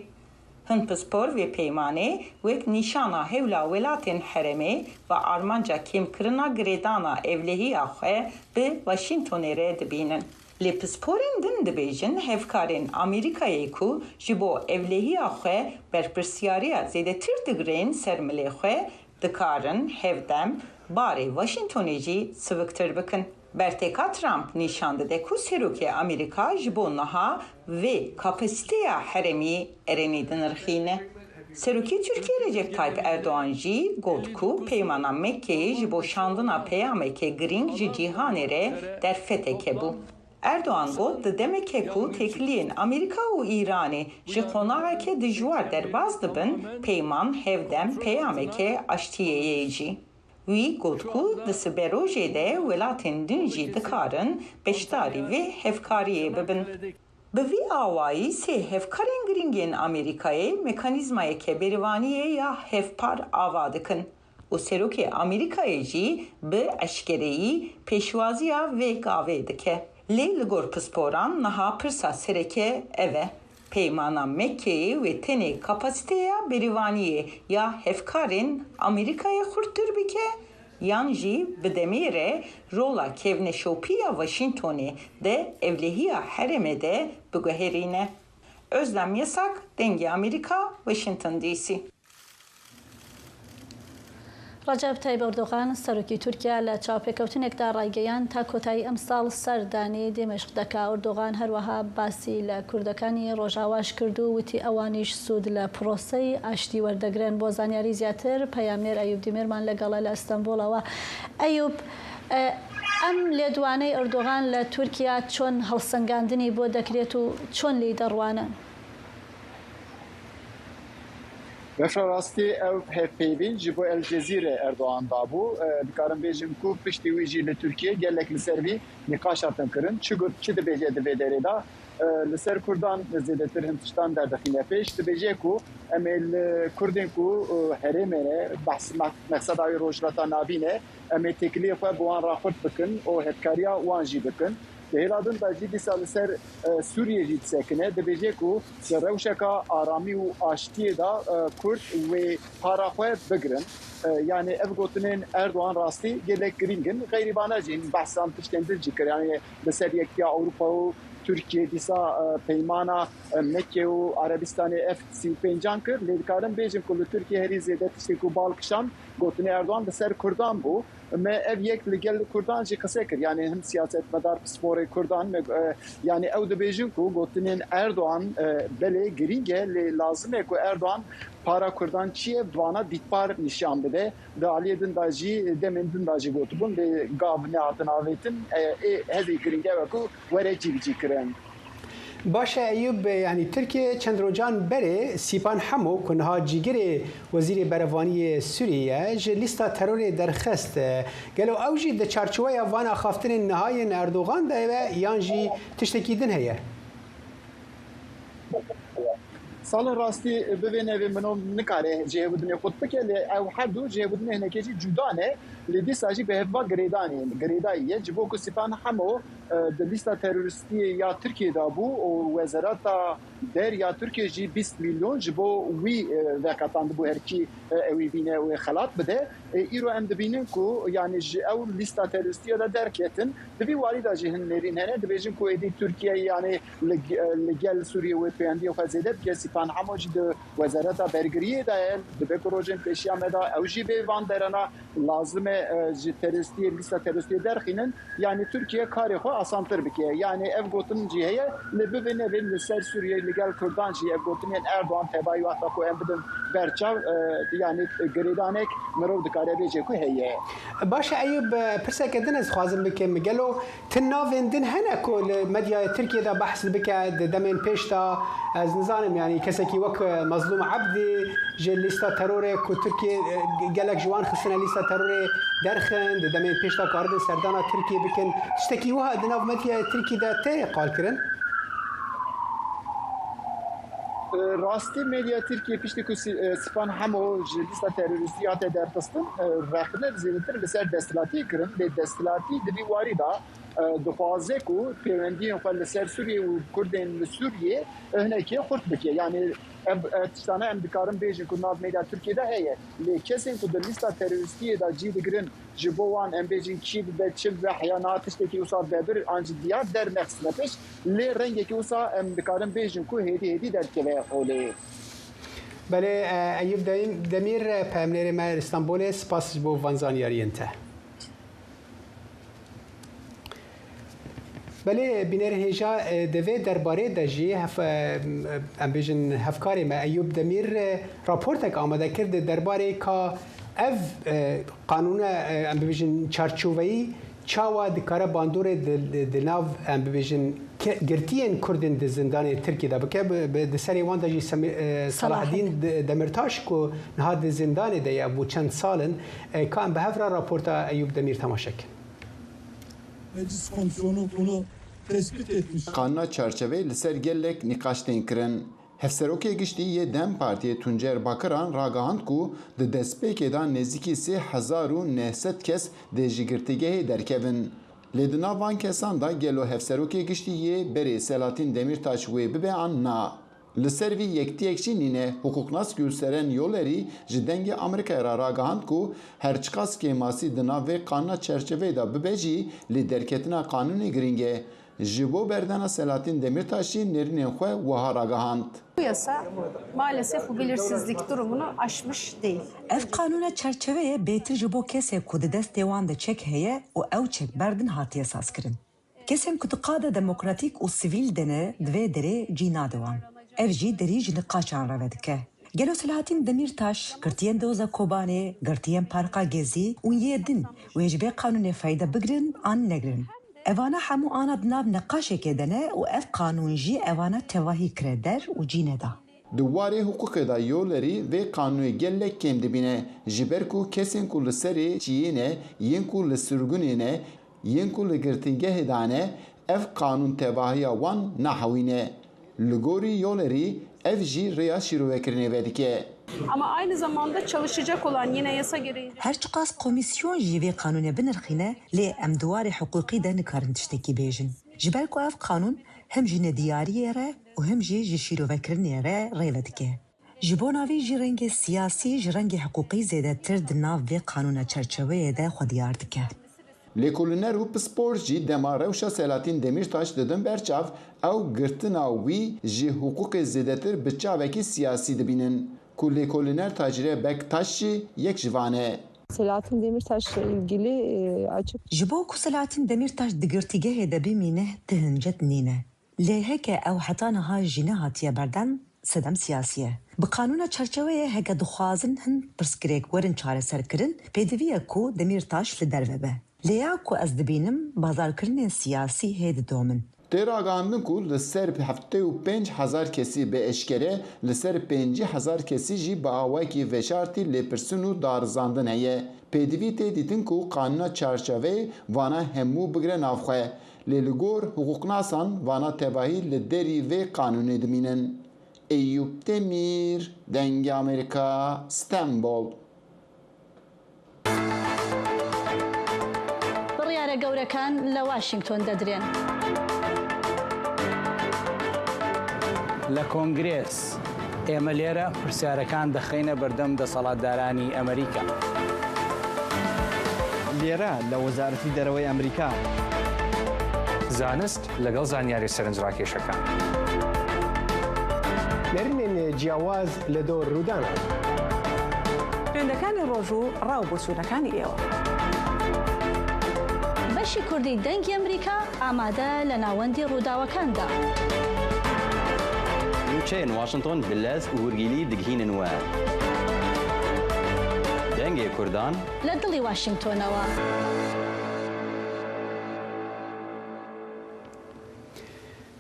Hın pıspor ve peymane vek nişana hevla velatin hereme ve armanca kim kırına gredana evlihiya xwe bi Washington'e redibinin. Li pısporin din dibêjin hevkarên Amerikayê ku ji bo evlihiya xwe berpirsyariya zêdetir digirên ser milê xwe dikarin hevdem barê Washingtonê jî sıvıktir bikin. Berteka Trump nîşan dide ku serokê Amerîka ji bo niha vê kapasiteya heremî erenî dinirxîne. Serokê Tirkiye Recep Tayyip Erdoğan jî got ku peymana Mekkeyê ji bo şandina peyameke girîng ji cîhanê re derfeteke bû. Erdoğan got di demeke ku tekliyên Amerîka û Îranê ji qonağeke dijwar derbas dibin peyman hevdem peyameke aştiyeyê jî. Wî got ku di siberojê de welatên din jî dikarin beşdarî vê hevkariyê bibin. Bi vî awayî sê hevkarên girîngên Amerîkayê mekanîzmayeke berîvaniyê ya hevpar ava dikin û serokê Amerîkayê jî bi eşkereyî pêşwaziya vê gavê dike. Lê li gor pisporan niha pirsa sereke ev e. Peymana Mekkeyê ve tenê kapasiteya berîvaniyê ya hevkarên Amerîkayê xurttir bike yan jî bi demê re rola kevneşopiya Washingtonê de evlihiya herêmê de biguherîne. Özlem Yasak, Dengê Amerîka, Washington DC. ڕەجەب تایب ئەردۆغان سەرۆکی تورکیا لە چاوپێکەوتنێکدا ڕایگەیان تا کۆتایی ئەم ساڵ سەردانی دێمەشق دەکا. ئەردۆغان هەروەها باسی لە کوردەکانی ڕۆژاواش کرد و وتی ئەوانیش سوود لە پرۆسەی ئاشتی وەردەگرن. بۆ زانیاری زیاتر پەیامنێر ئەیوب دیمێرمان لەگەڵە لە ئەستەمبۆڵەوە. ئەیوب ئەم لێدوانەی ئەردۆغان لە تورکیا چۆن هەڵسەنگاندنی بۆ دەکرێت و چۆن لی دەڕوانە؟ Vefra rastî ew hevpeyvîn ji bo El Cezîre Erdoğan dabû. Dikarim bêjim ku piştî wî jî li Tirkiye gelek li ser vî nîqaş hatin kirin. Çi dibêje di vê derê da li ser Kurdan zêdetir hin tiştan derdixîne pêş. Dibêje ku em ê li Kurdên ku herêmê re meqseda wî rojhilata navî ne em ê tekliyê xwe bi wan raxurt bikin û hevkariya wan jî bikin. Hêladin da jî dîsa li ser Sûriye jî disekine dibêje ku di rewşeka aramî û aştiyê da Kurd wê para xwe bigirin. Yani ev gotinên Erdoğan rastî gelek girîngin xeyrîbane jîn behsan tiştên dil jî kir. Yani li ser Yekîya Ewropa û Türkiye dîsa peymana Mekke û Arabistanê ev 35 kir. Lê dikarim bêjim ku li Tirkiye herî zêde tiştê ku balkişan gotinê Erdoğan li ser Kurdan bû. Me ev yek li gel Kurdan jî qise kir. Yani hin siyasetmedar pisporê Kurdan yani ew dibêjin ku gotinên Erdoğan belê girîng e lê lazim e ku Erdoğan para Kurdan çiye bana dîtbar nîşan bide. Di aliyê din da jî demên din da jî gotibûn lê gav nehatin avêtin hezê girîng e ku were cî kirin. باشه ایوب یعنی ترکیه چند روزان بره سیپان همو کنها جیگری وزیر بروانی سوریه ج لیستا ترور درخست گلو اوجی د چارچوبه افغان خافتن نهای اردوغان ده و یانجی تشتکیدن هيا سال راستی ببینه و منو نکاره جهودنی خود بکله او هر دو جهودنی هنگی جدانه لیدی ساجی به هوا گریداییه جبو کو سپان همو د لیستا تروریستی یا ترکیه دا بو و وزارت در یا ترکیه جی 20 میلیون جبو وی وقتان بو هرکی وی بینه و خلات بده ایرو ام دبینن کو یعنی او لیستا تروریستی دا درکتن دبی والida جهن نرین هنه دبیجن کو ادی ترکیه یعنی لگل سوریه و پیاندی و خزیدت که سپان همو جی د وزارت برگریه دا دبی پروژن پیشیام دا او جی به وان درنا لازمه جی تروریستی لیستا تروریستی درخینن یعنی ترکیه کاری خو آسانتر بکه یعنی ev gotunun ciheye lebebe ne verin ser Suriye legal Kurdan cihe ev gotunun Erdoğan tebayü hatta ko embedin berçav yani geridanek merov dikare bece ko heye. Başa Eyüp pirsek edin ez xwazim bikim gelo tinavên din hene ku medya Tirkiye'de bahs bike demin pêşta ez nizanim yani kesekî wek Mazlum Abdî ji lîsta terorê ku Tirkiye gelek ji wan xistine lîsta terorê derxin demin pêşta karidin serdana Tirkiye bikin tiştekî wiha di nav medya Tirkiye'de tê qal kirin? راستی مدیا ترکیه پیشتی که سپان همو جلیستا تروریستی هاته درخستن رخنه زیادتر لسر دستلاتی کرن به دستلاتی دبی واری دا دخوازه کو پیوندی خپل لسر سوریه و کردن سوریه هناکی خرد بکیه یعنی تشتانه ام دکارم بیجن که ناو مدیا ترکیه هیه لی کسین که دلیستا تروریستی دا جی دگرن جبوان ام بیجن کی به چل و حیانات تشتکی وسا ببر انج دیار در مخصلتش لی رنگی که وسا ام دکارم بیجن که هدی در کله اولی بله ایوب دمیر پامنر ما استانبول سپاس بو وانزانیاریته بله بینر هجا دوی درباره دجی ام بیجن هفکاری ما ایوب دمیر راپورتک آماده کرد درباره که اف قانون ام بیجن چارچوبی چاوا دکاره باندور دناو ام بیجن گرتین کردن د زندان ترکیه دا بکه به سری وان دجی صلاح الدین دمرتاش کو نهاد زندان ده ابو چند سالن کام به هفرا راپورتا ایوب دمیر تماشا کن Meclis Komisyonu bunu tespit etmiş. Kanuna çerçeve li ser gelek nikaştên kirin. Hevserokê giştî yê Dem Partiye Tuncer Bakiran ragihand ku di destpêkê da nêzîkî 3900 kes dê ji girtîgehê derkevin. Lê di nav van kesan da gelo hevserokê giştî yê berê Selahattin Demirtaş wê bibe an na. Li ser vî yektiyekçî nîne hukuknas gülseren yolerî ji dengê Amerîkayê ra ragihand ku herçiqaskê masî di nav vê kanuna çerçeveyê da bibe jî lê derketina kanûnê giring e. Ji bo berdana Selahattin Demirtaş'î nêrînên xwe wiha ragihand. Bu yasa maalesef bu belirsizlik durumunu aşmış değil. Ev kanuna çerçeveye bêtir ji bo kesê ku di destê wan de çek heye û ew çek berdin hatiye sazkirin. Kesên ku di qada demokratîk û sivîl de ne di vê derê cî nade wan. Ev jî derî ji niqaşan re vedike. Gelo Selahattin Demirtaş, girtiyên Doza Kobanê, girtiyên Parka Gezî û yê din wê ji bê kanûnê feyda bigirin an negirin. Evana hemû ana di nav neqaşekê de ne û ev kanûn jî evana tevahî kire der û cî neda. Di warê hukukê da yolerî vê kanûyê gelek kêm dibîne ji ber ku kesên ku li serê çiyê ne, yên ku li sürgûnê ne, yên ku li girtîgehê da ne, ev kanûn tevahiya wan nahewîne. Li gorî yolerî ev jî rêya şîrovekirinê vedike. Ama aynı zamanda çalışacak olan yine yasa gereği. Herçiqas komisyon jî vê kanûnê binirxîne lê em di warê hukukî de nikarin tiştekî bêjin. Ji ber ku ev kanûn hem ji nediyariyê re û hem jî ji şîrovekirinê re rê vedike. Ji bo navî jî rengê siyasî ji rengê hukukî zêdetir di nav vê kanûna çerçeveyê de xwe diyar dike. Lêkolîner û pispor jî dema rewşa Selahattin Demirtaş didin berçav ew girtina wî ji hukukê zêdetir bi çavekî siyasî dibînin. Ku lêkolîner Tacire Bektaş jî yek ji van e. Selahattin Demirtaş'la ilgili açık. Ji bo ku Selahattin Demirtaş di girtîgehê de bimîne di hincet nîne. Lê heke ew heta niha jî nehatiye berdan sedem siyasî ye. Bi kanûna çerçeveyê heke dixwazin hin pirsgirêk werin çareserkirin pêdiviye ku Demirtaş li derve be. Lê ya ku ez dibînim bazarkirinên siyasî hê didomin. Tê ragihandin ku li ser 75,000 kesî bi eşkere li ser 50,000 kesî jî bi awayekî veşartî lêpirsin û darizandin heye. Pêdivî tê dîtin ku kanûna çarçeveyê vana hemû bigire navxwe. Lê li gor hukuknasan vana tevahî li derî vê kanûnê dimînin. Eyüp Demir, Dengê Amerîka, İstanbul. پرسیارە گەورەکان لە واشنگتۆن دەدرێن. لە کۆنگرێس ئێمە لێرە پرسیارەکان دەخینە بەردەم دەسەڵاتدارانی ئەمریکا. لێرە لە وەزارەتی دەرەوەی ئەمریکا. زانست لەگەڵ زانیاری سەرنجڕاکێشەکان. نەرنێن جیاواز لە دۆ ڕوودانە. خوێندەکانی ڕۆژوو ڕاو بۆ سوونەکانی ئێوە. بەشی کوردی دەنگی ئەمریکا ئامادە لە ناوەندی ڕووداوەکاندا. نوچەیەن واشنگتۆن بلەز و هورگیلی دگهینن وە. دەنگی کوردان لە دڵی واشنگتۆنەوە.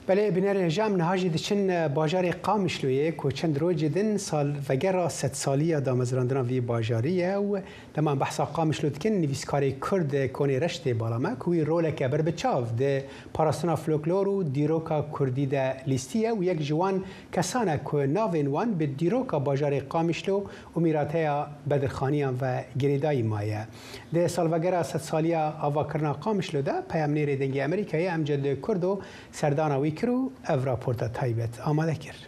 بله بنر هجام نهاجی دچن باجار قامشلویه که چند روزی دن سال وگرا 100 سالی دامزراندن وی باجاریه و تمام بحثا قامشلو دکن نویسکاری کرد کنی رشت بالامه که وی رول که بر بچاو ده پاراستنا فلکلور و دیروکا کردی ده لیستیه و یک جوان کسانه که ناوین وان به دیروکا باجار قامشلو و میراته بدرخانیان و گریدای مایه ده سال وگرا 100 سالی آوا کرنا قامشلو ده پیامنیر دنگی امریکایی امجد کرد و سردانوی کرو او راپورت تایبت آماده کرد.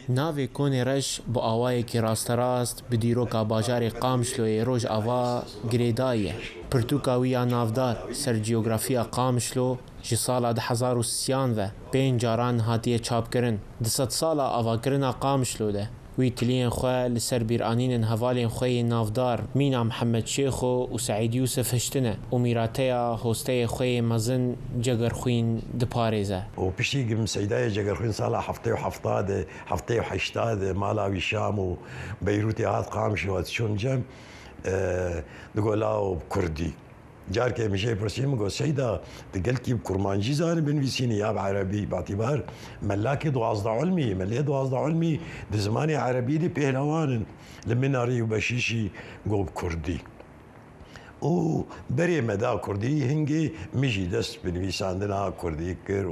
ناوی کۆنێ ڕەش بۆ ئاوایەکی ڕاستەڕاست bi dîroka bajarê Qamişloyê roj ava girêdayî pirtûka navdar ser cîografiya Qamişlo ji sala 2030 ve 5 caran hatiye çapkirin. Di 100 sala avakirina Qamişlo de wî tiliyên xwe li ser bîranînên hevalên xwe yê navdar Mîna Mihemed Şêxo û Seîd Yûsef hiştine û mîrateya hosteyê xwe yê mezin Cegerxwîn diparêze. و بشتي سيدايا جاكرخوين صالح حفتي وحفطاده حفتي وحشتاده مالاوي شام وبيروتي هات قامش وهات شون جم دقولاو كردي جار كي مشي برسيم قال سيدا تقلكي بكرمانجي زاني بنفيسيني يا بعربي باعتبار ملاكي دو أصدع علمي ملي دو أصدع علمي دي زماني عربي دي بهلوان لمناري وبشيشي قول كردي و بري مدى كردي هنجي مجي دست بنفيساندنا كردي كر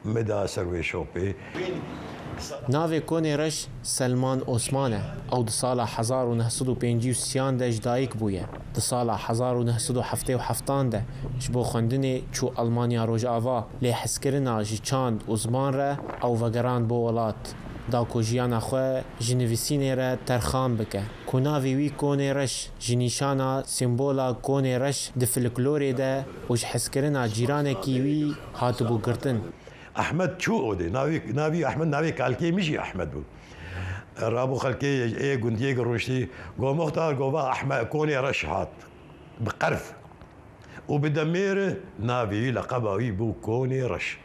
ومدى سروي شوبي ناوی کۆنێ ڕەش سلمان ئۆسمانە ئەو di sala 1953 de ji dayîk bûye di sala 1977 de ji bo xwendinê çû Almanya Rojava lê hezkirina ji çand û zman re ew vegeran bo welat da ku jiyana xwe ji nivîsînê re terxan bike ku navê wî kۆnê reş ji nîşana sîmbola kۆnê reş di folklorê de û ji hezkirina cîranekî wî hatibû girtin. احمد شو اودي ناوي احمد ناوي كالكي مشي احمد بو رابو خلكي ايه قنديه قروشتي قو مختار قو با احمد كوني رشحات بقرف وبدمير ناوي لقباوي بو كوني رش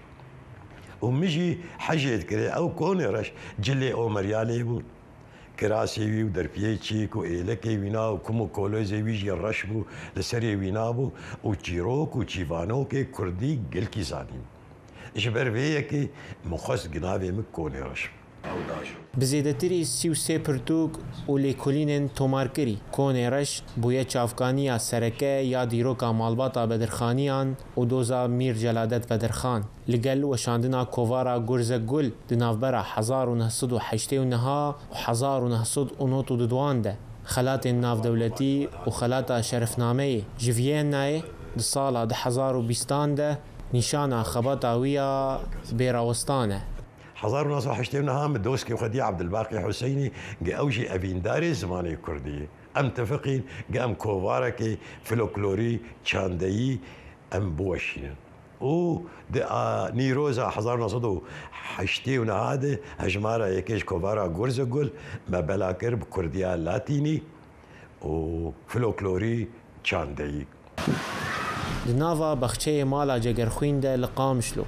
ومشي حاجه كري او كوني رش جلي او مريالي بو كراسي وي ودربيتشيك وإيلكي وينا وكمو كولوزي ويجي الرش بو لسري وينا بو وتشيروك وتشيفانوكي كردي قلكي زانين جبر ویکی مخص جنابی مکونی رش. بزیدتری 33 پرتوک و لیکولینن تومارکری کۆنێ ڕەش بویە چاوکانیە سەرەکە یا دیرۆکا ماڵباتە بەدرخانیان و دۆزا میر جەلادەت بەدرخان لەگەل وەشاندنا کۆڤارە گورزە گول di navbera 1989 و 1992 de xelatên navdewletî û xelata şerefnameyê ji Vîyennayê di sala 2020 de نشانة خبطة ويا بيراوستانة. حضرنا صح اشتينا هم الدوسكي وخدي عبد الباقي حسيني أوجي أبين داري زماني كردي أم تفقين قام كوفاركي فلوكلوري تشاندي أم بوشين و نيروزا حضرنا صدو حشتينا هذا هجمارة يكيش كوفارا غورزقول ما بلاكر بكرديا لاتيني و فلوكلوري تشاندي. Di nava baxçeyê mala Cegerxwîn de li Qamişlo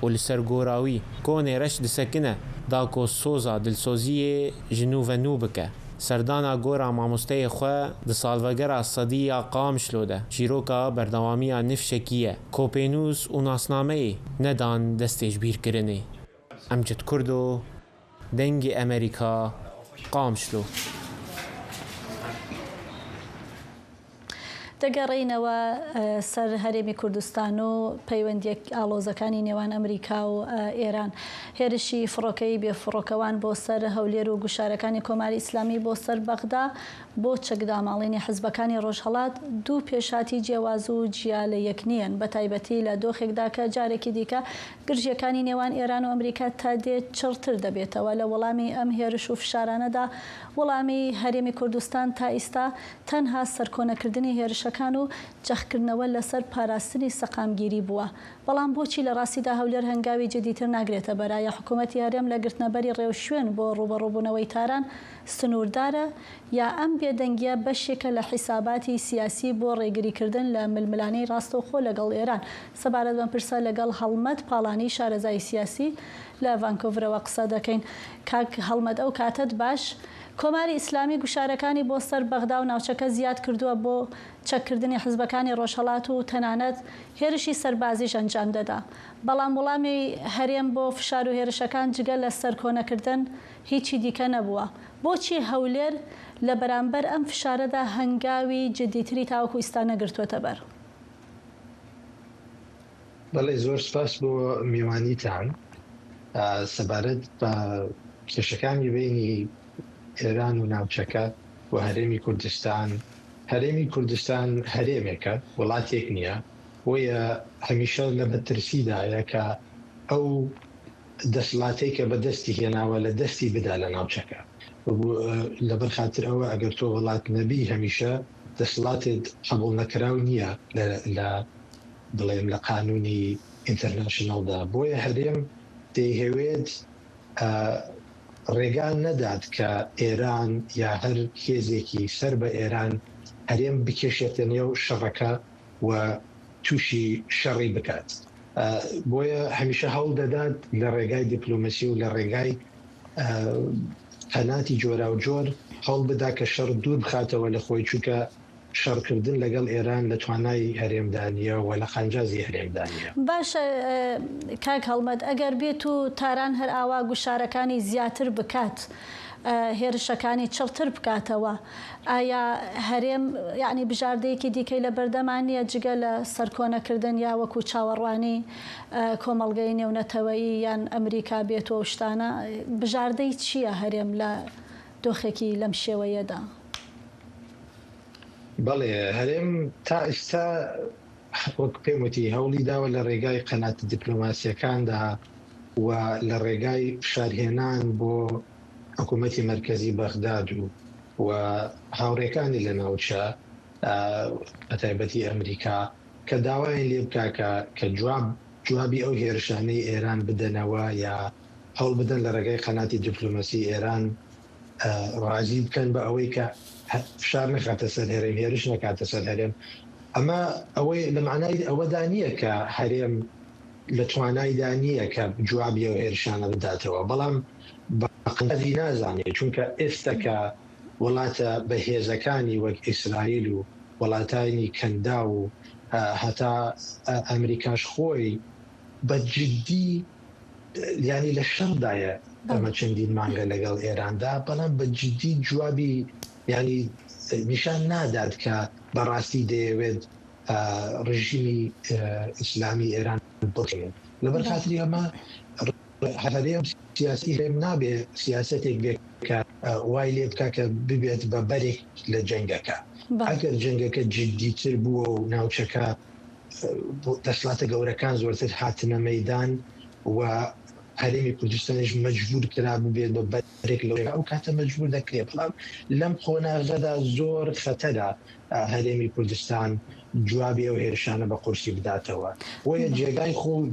û li ser gorawî kۆnê reş disekine da ku soza dilsoziyê ji nû ve nû bike. Serdana gora mamosteyê xwe di salvegera sediya Qamişlo de çîroka berdewamiya nifşekî ye. Kopênûs û nasnameyê nedan destê ji bîrkirinê. Emcid Kurdo, dengê Amerîka, Qamişlo. دەگەڕێینەوە سەر هەرێمی کوردستان و پەیوەندیەک ئاڵۆزەکانی نێوان ئەمریکا و ئێران هێرشی فڕۆکەی بێفڕۆکەوان بۆ سەر هەولێر و گوشارەکانی کۆماری ئیسلامی بۆ سەر بەغدا بۆ چەکداماڵینی حزبەکانی ڕۆژهەڵات دوو پێشاتی جیاواز و جیا لە یەک نیەن بە تایبەتی لە دۆخێکدا کە جارێکی دیکە گرژیەکانی نێوان ئێران و ئەمریکا تا دێت چڕتر دەبێتەوە لە وەڵامی ئەم هێرش و فشارانەدا وەڵامی هەرێمی کوردستان تا ئێستا تەنها سەرکۆنەکردنی هێرشەکان و جەخکردنەوە لەسەر پاراستنی سەقامگیری بووە. بەڵام بۆچی لە ڕاستیدا هەولێر هەنگاوی جدیتر ناگرێتە بەرایە حکوومەتی هەرێم لە گرتنەبەری ڕێوشوێن بۆ ڕوبەڕووبوونەوەی تاران سنووردارە یا ئەم بێدەنگیە بەشێکە لە حیساباتی سیاسی بۆ ڕێگریکردن لە ململانەی ڕاستەوخۆ لەگەڵ ئێران؟ سەبارەت بەم پرسە لەگەڵ هەڵمەت پاڵانی شارەزای سیاسی لە ڤانکۆڤرەوە قسە دەکەین. کاک هەڵمەت، ئەو کاتت باش کۆماری ئیسلامی گوشارەکانی بۆ سەر بەغدا و ناوچەکە زیاد کردووە بۆ چەککردنی حزبەکانی ڕۆژهەڵات و تەنانەت هێرشی سەربازیش ئەنجام دەدا. بەڵام وەڵامی هەرێم بۆ فشار و هێرشەکان جگە لە سەرکۆنەکردن هیچی دیکە نەبووە. بۆچی هەولێر لە بەرامبەر ئەم فشارەدا هەنگاوی جدیتری تاوەکو ئێستا نەگرتووەتە بەر؟ بەڵێ زۆر سپاس بۆ میوانیتان. سەبارەت بە کێشەکانی بینی ئێران و ناوچەکە و هەرێمی کوردستان، هەرێمی کوردستان هەرێمێکە، وڵاتێک نییە، ویە هەمیشە لە مەترسیدایە کە ئەو دەسڵاتەی کە بەدەستی هێناوە لە دەستی بدا لە ناوچەکە. لەبەر خاتر ئەوە ئەگەر تۆ وڵات نەبی هەمیشە دەسڵاتت قبول نەکراو نییە لە بڵێم لە قانونی ئینتەرناشنەڵدا. بۆیە هەرێم دەیهەوێت ڕێگان نەدات کە ئێران یا هەر هێزێکی سەر بە ئێران هەرێم بکێشێتە نێو شەڕەکە و تووشی شەڕی بکات. بۆیە هەمیشە هەوڵ دەدات لە ڕێگای دیپلۆمەسی و لە ڕێگای قەناتی جۆرا و جۆر هەوڵ بدا کە شەڕ دوور بخاتەوە لە خۆی، چونکە شەڕکردن لەگەڵ ئێران لە توانای هەرێمدانیە و لە خانجازی هەرێمدانیە. باشە کاک هەڵمەت، ئەگەر بێت و تاران هەر ئاوا گوشارەکانی زیاتر بکات، هێرشەکانی چڵتر بکاتەوە، ئایا هەرێم یعنی بژاردەیەکی دیکەی لە بەردەمانیە جگە لە سەرکۆنەکردن یا وەکو چاوەڕوانی کۆمەڵگەی نێونەتەوەیی یان ئەمریکا بێتەوە شتانە؟ بژاردەی چییە هەرێم لە دۆخێکی لەم شێوەیەدا؟ بەڵێ هەرێم تا ئێستا وەک پێم وتی هەوڵی داوە لە ڕێگای قەنات دیپلۆماسیەکاندا و لە ڕێگای فشارهێنان بۆ حکوومەتی مەرکەزی بەغداد و هاوڕێکانی لە ناوچە بەتایبەتی ئەمریکا کە داوایان لێ بکاکە کە جوابی ئەو هێرشانەی ئێران بدەنەوە یا هەوڵ بدەن لە ڕێگای قەناتی دیپلۆماسی ئێران ڕازی بکەن بە ئەوەی کە فشار نەکاتە سەر هەرێم، هێرش نەکاتە سەر هەرێم. ئەمە ئەوەی لە معنای ئەوەدا نییە کە هەرێم لە توانایدا نییە کە جوابی ئەو هێرشانە بداتەوە، بەڵام بەقەدی نازانێت، چونکە ئێستا کە وڵاتە بەهێزەکانی وەک ئیسرائیل و وڵاتانی کەندا و هەتا ئەمریکاش خۆی بەجددی یانی لە شەڕدایە ئەمە چەندین مانگە لەگەڵ ئێراندا، بەڵام بەجددی جوابی ینی نیشان نادات کە بەڕاستی دەیەوێت ڕژیمی ئیسلامی ئێران بڵێن. لەبەر خاتری ئەمە هەرێم سیاسی هەرێم نابێ سیاسەتێک بێت کە وای لێ بکە کە ببێت بە بەرێک لە جەنگەکە. ئەگەر جەنگەکە جددیتر بووە و ناوچەکە دەسڵاتە گەورەکان زۆرتر هاتنە مەیدان و هەرێمی کوردستانیش مەجبور کرا ببێت بە بەرێک لەوێ، ئەو کاتە مەجبور دەکرێت. بەڵام لەم قۆناغەدا زۆر خەتەرە هەرێمی کوردستان جوابی ئەو هێرشانە بە قورسی بداتەوە. وەیە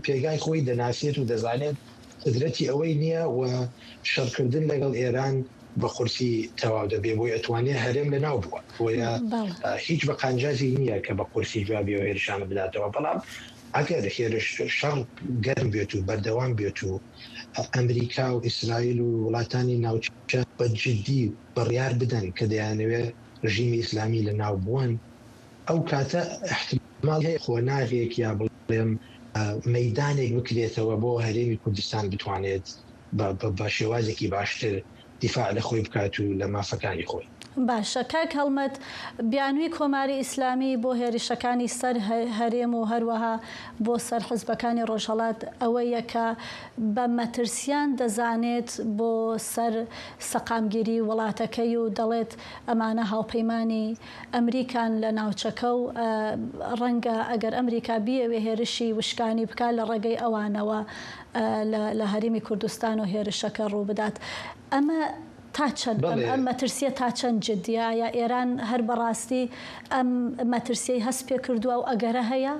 پێگای خۆی دەناسێت و دەزانێت قدرەتی ئەوەی نییە و شەڕکردن لەگەڵ ئێران بە قورسی تەواو دەبێ، بۆی ئەتوانێت هەرێم لە ناو بووە. وەیە هیچ بە قانجازی نییە کە بە قورسی جوابی ئەو هێرشانە بداتەوە. بەڵام ئەگەر هێرش شەڕ گەرم بێت و بەردەوام بێت و ئەمریکا و ئیسرائیل و وڵاتانی ناوچە بە جددی بڕیار بدەن کە دەیانەوێت ڕژیمی ئیسلامی لە ناو بوون، ئەو کاتە احتمال هەیە خۆناغێک یا بڵێم مەیدانێک بکرێتەوە بۆ هەرێمی کوردستان بتوانێت بە شێوازێکی باشتر دیفاع لە خۆی بکات و لە مافەکانی خۆی. باشە کاک هەڵمەت بیانووی کۆماری ئیسلامی بۆ هێرشەکانی سەر هەرێم و هەروەها بۆ سەر حزبەکانی ڕۆژهەڵات ئەوەیە کە بە مەترسیان دەزانێت بۆ سەر سەقامگیری وڵاتەکەی و دەڵێت ئەمانە هاوپەیمانی ئەمریکان لە ناوچەکە و ڕەنگە ئەگەر ئەمریکا بیەوێ هێرشی وشکانی بکات لە ڕێگەی ئەوانەوە لە هەرێمی کوردستان و هێرشەکە ڕوو بدات. ئەمە تا چەند ئەم مەترسیە تا چەند جددیە یا ئێران هەر بەڕاستی ئەم مەترسیەی هەست پێ کردووە و ئەگەرە هەیە؟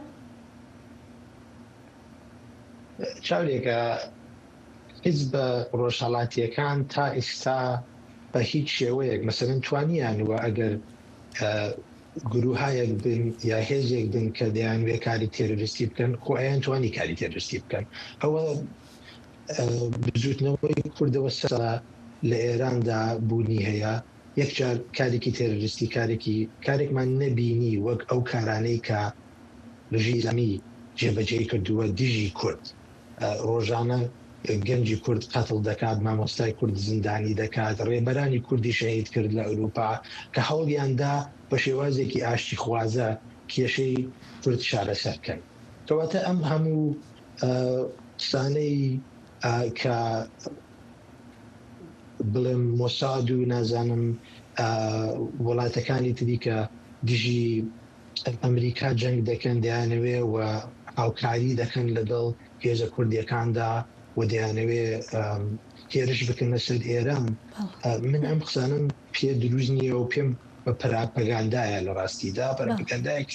چاورێکە حیزبە ڕۆژهەڵاتیەکان تا ئێستا بە هیچ شێوەیەک مەسەرەن توانیانوە ئەگەر گروهایەک بن یا هێزێک بن کە دەیانوێ کاری تێرۆریستی بکەن خۆیان توانی کاری تێرۆریستی بکەن. ئەوە بزوتنەوەی کوردەوە سەرا لە ئێراندا بوونی هەیە یەکجار کارێکی تێرۆریستی کارێکمان نەبینی وەک ئەو کارانەی کە ڕژی ئیسلامی جێبەجێ کردووە دژی کورد ڕۆژانە گەنجی کورد قەتڵ دەکات مامۆستای کورد زیندانی دەکات ڕێبەرانی کوردی شەهید کرد لە ئەوروپا کە هەوڵیاندا بە شێوازێکی ئاشتی خوازە کێشەی کورد شارەسەرکەن. کەواتە ئەم هەموو قسانەی کە بڵێم مۆساد و نازانم وڵاتەکانی تری کە دژی ئەمریکا جەنگ دەکەن دەیانەوێ و هاوکاری دەکەن لەگەڵ هێزە کوردیەکاندا و دەیانەوێ هێرش بکەن لەسەر ئێران. من ئەم قسانم پێ دروست نییە و پێم بە پراپەگاندایە لە ڕاستیدا پراپەگاندایەک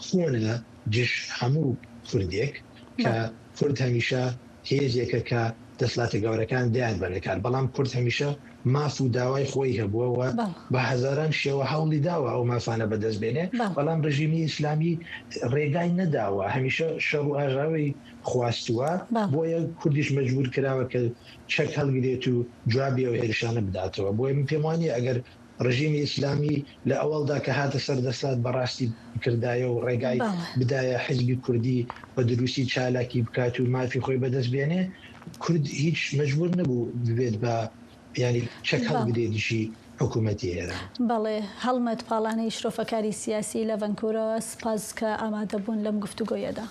خۆنە جش هەموو کوردێک کە کورد هەمیشە هێزێکە کە دەسڵاتە گەورەکان دایان بەرەکان بەڵام کورد هەمیشە ماف و داوای خۆی هەبووەوە بە هەزاران شێوە هەوڵی داوە ئەو مافانە بەدەست بێنێ بەڵام ڕژیمی ئیسلامی ڕێگای نەداوە هەمیشە شەڕ و ئاژاوی خواستووە بۆیە کوردیش مەجبور کراوە کە چەک هەڵگرێت و جوابی ئەو هێرشانە بداتەوە. بۆیە من پێم وانە ئەگەر ڕژیمی ئیسلامی لە ئەوەڵدا کە هاتە سەر دەسڵات بەڕاستی کردایە و ڕێگای بدایە حیزبی کوردی بە دروستی چالاکی بکات و مافی خۆی بەدەست بێنێ کورد هیچ مەجبور نەبوو ببێت بە ینی چەک هەڵگرێتیشی حکوومەتی ئێران. بەڵێ هەڵمەت پاڵانەی شرۆفەکاری سیاسی لە ڤەنکوورەوە سپاس کە ئامادەبوون لەم گفتوگۆیەدا.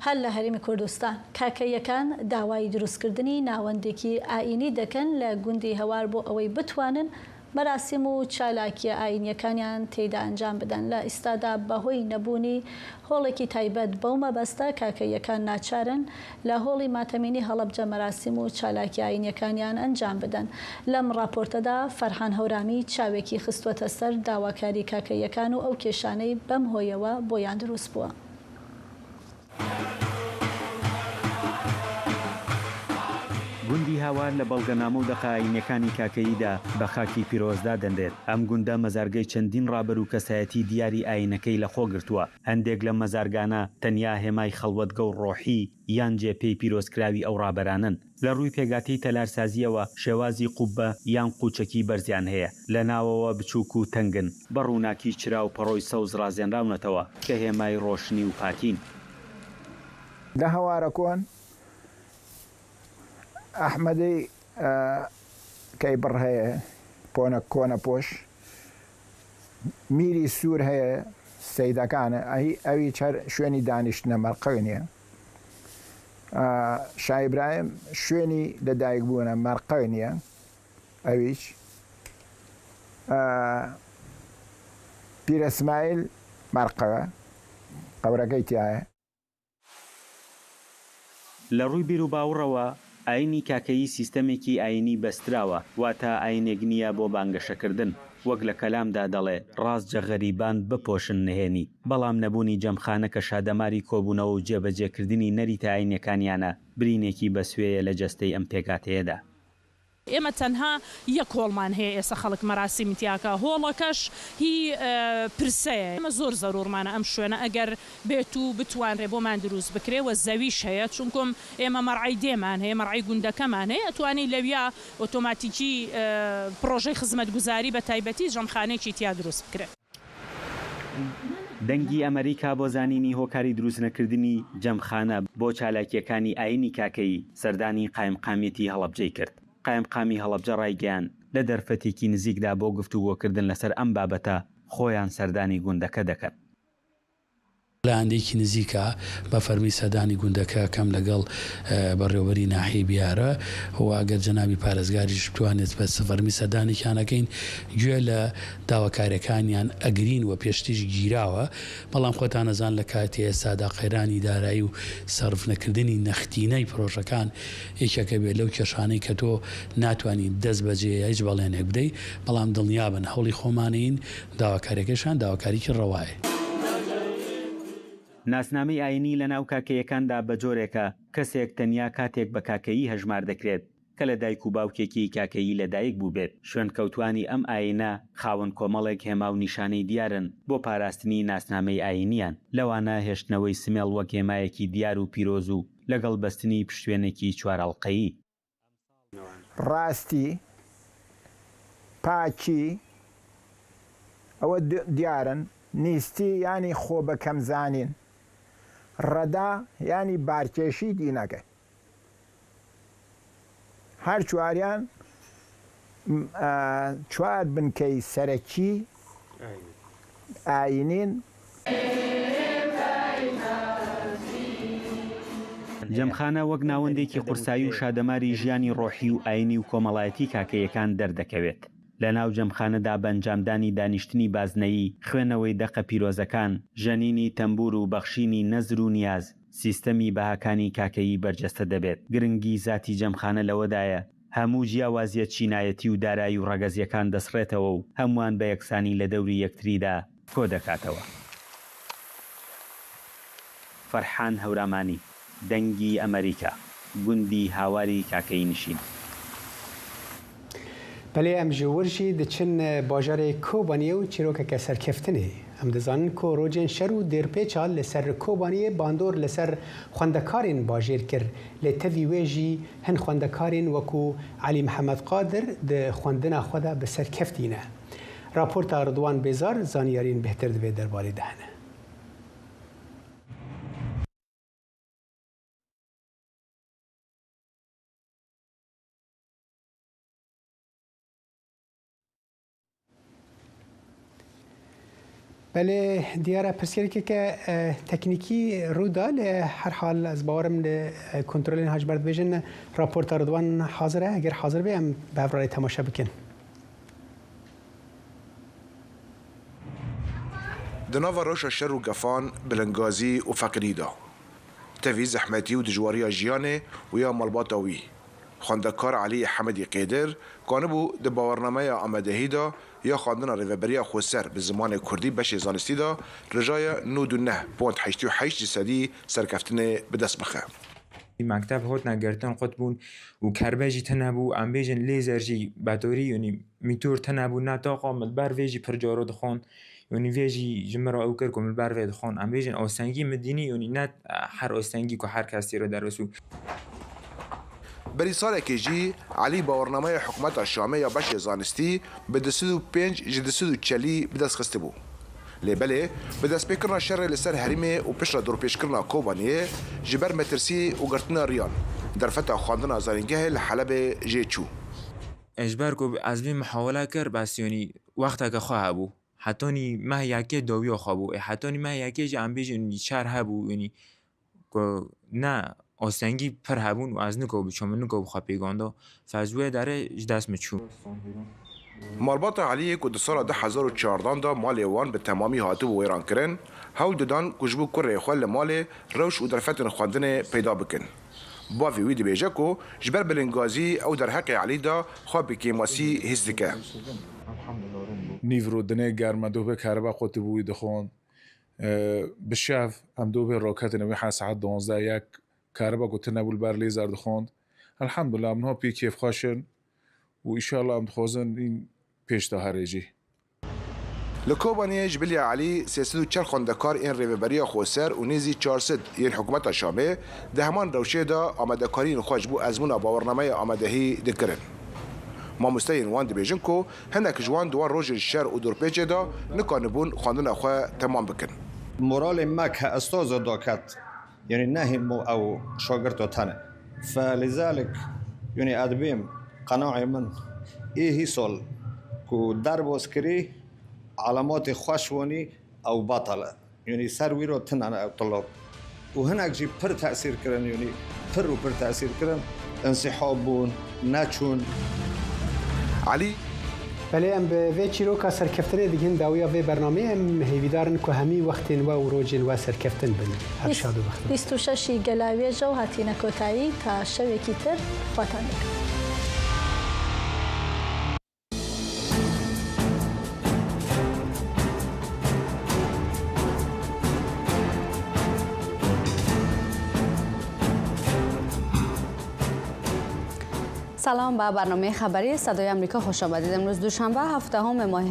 هەر لە هەرێمی کوردستان کاکەیەکان داوای دروستکردنی ناوەندێکی ئاینی دەکەن لە گوندی هەوار بۆ ئەوەی بتوانن مەراسیم و چالاکیە ئاینیەکانیان تێدا ئەنجام بدەن. لە ئێستادا بەهۆی نەبوونی هۆڵێکی تایبەت بەو مەبەستە کاکەیەکان ناچارن لە هۆڵی ماتەمینی هەڵەبجە مەراسیم و چالاکی ئاینیەکانیان ئەنجام بدەن. لەم راپۆرتەدا فەرهان هەورامی چاوێکی خستوەتە سەر داواکاری کاکەیەکان و ئەو کێشانەی بەم هۆیەوە بۆیان دروست بووە. گوندی هاوار لە بەڵگەنامە و دەقاینەکانی کاکەییدا بە خاکی پیرۆزدا دەندێت. ئەم گوندە مەزارگەی چەندین ڕابەر و کەسایەتی دیاری ئاینەکەی لە خۆ گرتووە. هەندێک لە مەزارگانە تەنیا هێمای خەڵوەتگە و ڕۆحی یان جێپێی پیرۆزکراوی ئەو ڕابەرانن. لە ڕووی پێگاتی تەلارسازیەوە شێوازی قوبە یان قوچەکی بەرزیان هەیە. لە ناوەوە بچووک و تەنگن بە ڕووناکی چرا و پەڕۆی سەوز ڕازێنراونەتەوە کە هێمای ڕۆشنی و پاکین. لە هەوارە کۆن ئەحمەدەی کەی بڕ هەیە پۆنە کۆنە پۆش میری سوور هەیە سەیدەکانە ئەوی شوێنی دانیشتنە مەرقەوی نییە. شایبراهیم شوێنی لەدایک بوونە مەرقەوی نییە ئەویش. پیرە ئسماعیل مەرقەوە قەبرەکەی تایە. لە ڕووی بیر و باوڕەوە ئاینی کاکەیی سیستەمێکی ئاینی بەستراوە واتە ئاینێک نییە بۆ بانگەشەکردن. وەک لە کەلامدا دەڵێ ڕاستجە غەریبان بپۆشن نهێنی بەڵام نەبوونی جەمخانە کە شادەماری کۆبوونەوە و جێبەجێکردنی نەریتە ئاینەکانیانە برینێکی بەسوێیە لە جەستەی ئەم پێکاتەیەدا. ئێمە تەنها یەک هۆڵمان هەیە ئێستا خەڵک مەراسیمی تیاکە هۆڵەکەش هی پرسەیە ئەمە زۆر زەرورمانە ئەم شوێنە ئەگەر بێت و بتوانرێ بۆمان دروست بکرێەوە زەویش هەیە چونکم ئێمە مەڕعی دێمان هەیە مەڕعی گوندەکەمان هەیە ئەتوانی لەویا ئۆتۆماتیکی پرۆژەی خزمەتگوزاری بە تایبەتی ژەمخانەیەکی تیا دروست بکرێت. دەنگی ئەمریکا بۆ زانینی هۆکاری دروستنەکردنی جەمخانە بۆ چالاکیەکانی ئاینی کاکەی سەردانی قایمقامیەتی هەڵەبجەی کرد. قایمقامی هەڵەبجە ڕایگەیان لە دەرفەتێکی نزیکدا بۆ گفتوگۆکردن لەسەر ئەم بابەتە خۆیان سەردانی گوندەکە دەکەن. لە هەندێکی نزیکە بە فەرمی سەردانی گوندەکە کەم لەگەڵ بەڕێوەبەری ناحیەی بیارە ئەگەر جەنابی پارێزگاریش بتوانێت بە فەرمی سەردانێکیانەکەین گوێ لە داواکاریەکانیان ئەگرین و پێشتیش گیراوە بەڵام خۆتان نەزان لە کاتی ئێستادا قەیرانی دارایی و سەرفنەکردنی نەختینەی پرۆژەکان یەکێکە بێت لەو کێشانەی کە تۆ ناتوانین دەست بەجێ هیچ بەڵێنێک بدەیت بەڵام دڵنیابن هەوڵی خۆمانین داواکاریەکەشان داواکاریکی ڕەوایە. ناسنامەی ئاینی لە ناو کاکەیەکاندا بە جۆرێکە کەسێک تەنیا کاتێک بە کاکەیی هەژمار دەکرێت کە لە دایک و باوکێکی کاکەیی لەدایک بوو بێت. شوێن کەوتوانی ئەم ئاینە خاوەن کۆمەڵێک هێما و نیشانەی دیارن بۆ پاراستنی ناسنامەی ئاینیان لەوانە هێشتنەوەی سمێڵ وەک هێمایەکی دیار و پیرۆز و لەگەڵ بەستنی پشتوێنێکی چوارەڵقەیی. ڕاستی پاچی ئەوە دیارن نیستی ینی خۆ بەکەم زانین ڕەدا ینی بارکێشی دینەکەی هەر چواریان چوار بنکەی سەرەکی ئاینین جەمخانە وەک ناوەندێکی قورسایی و شادەماری ژیانی ڕۆحی و ئاینی و کۆمەڵایەتی کاکەیەکان دەردەکەوێت. لە ناو جەمخانەدا بەنجامدانی دانیشتنی بازنەیی خوێنەوەی دەقە پیرۆزەکان ژەنینی تەمبور و بەخشینی نەزر و نیاز سیستەمی بەهاکانی کاکەیی بەرجەستە دەبێت. گرنگی زاتی جەمخانە لەوەدایە هەموو جیاوازیە چینایەتی و دارایی و ڕەگەزیەکان دەسڕێتەوە و هەمووان بە یەکسانی لە دەوری یەکتریدا کۆ دەکاتەوە. فەرحان هەورامانی دەنگی ئەمریکا گوندی هاواری کاکەی نشین. بەڵێ ئەم ژێوەرژی دەچن باژارێ کۆبانیە و چیرۆکەکە سەرکەفتنێ ئەم دەزانن کۆ ڕۆژێن شەر و دێرپێچال لەسەر کۆبانیە باندۆر لەسەر خوێندەکارین باژێر کرد لێ تەوی وێژی هەن خوێندەکارین وەکو عەلی محەممەد قادر دە خوێندنا خۆدا بە سەرکەفتینە. راپۆرتا ڕدوان بێزار زانیارین بهتر دەبێت دەربارەی داهەنە. بله دیاره پرسیاری که تکنیکی رو دال هر حال از باورم کنترل هاج برد بیشن راپورت ردوان حاضره اگر حاضر بیم به افراد تماشا بکن. دناف روش الشر وقفان بلنغازي وفقريدا تفي زحمتي ودجواريا جياني ويا مالباطاوي خواندکار علی حمدی قیدر کانبو د باورنامه آمدهیدا یا خواندن ریوبریا خوسر به زمان کردی بش زانستی دا رجای 99.88 جسدی سرکفتن به دست بخه. مکتب هات نگرتن قطبون و کربجی تنبو ام بیجن لیزرجی باتوری یعنی میتور تنبو نتاقا ملبر ویجی پرجارو دخون یعنی ویجی جمرا او کرد کم بر وید خان ام بیجن آسنگی مدینی یعنی نه هر آسنگی که هر کسی رو درسو. برسالة كيجي علي باورنامه حكومت الشامية یا بش زانستی به 25 جدسدو چلی بدست خستبو. لبله بدست بکرنا شر لسر حریمه و پیش را دور پیش کرنا کوبانیه جبر مترسی و گرتنا ریان در فتح خواندن زارنگه لحلب جیچو. اجبر کو از بین محاوله کر بس یعنی وقتا که خواه بو حتی نی ما یکی داوی خواه بو حتی نی ما یکی جنب بیجن شر بو یعنی که نه آسنگی پر هبون و از نکو بچوم نکو بخواه پیگاندا فزوه داره دست مچو. مالبات علیه که سال 2014 دا مال وان به تمامی هاتو و ایران کرن هول دادن کجبو کره خوال مال روش و در فتن خواندن پیدا بکن. با في ويدي بيجاكو جبر بلنغازي او در حق علي دا خواب كيماسي هزدكا نيفرو دنه گرم دوبه كهرباء قوتي بوي دخون بالشاف هم دوبه روكات نوي حال ساعات 12 یک كهرباء قوتي نبول بر ليزر دخوند الحمد لله منها بي كيف خاشن و ایشالله ام دخوازن این پیش دا هریجی لکوبانی جبلیا علی 304 خوندکار این ریوبریا خوسر و نیزی 400 این حکومت شامه ده همان روشه دا آمدکارین خوش بو ازمون باورنامه آمدهی دکرن. ما مستین وان دبیجن کو هندک جوان دوار روز شهر و دورپیچه دا نکانبون خواندن خواه تمام بکن. مورال ما كأستاذ داكت يعني نهم أو شاگرد تنه فلذلك يعني أدبيم قناعي من إيه سال كو درب اسكري علامات خوشواني أو بطلة يعني سروي رو تنانا طلاب وهناك جي پر تأثير كرن يعني پر تأثير كرن انسحابون نچون علي بله ام به وی چیروکا سرکفتنه دیگه داویا به برنامه ام هیویدارن که همی وقت و روزین و سرکفتن بن هر شاد و وقت 26 گلاوی جو هاتینه کوتایی تا شوکی تر خواتان سلام به برنامه خبری صدای آمریکا خوش آمدید. امروز دوشنبه 7 ماه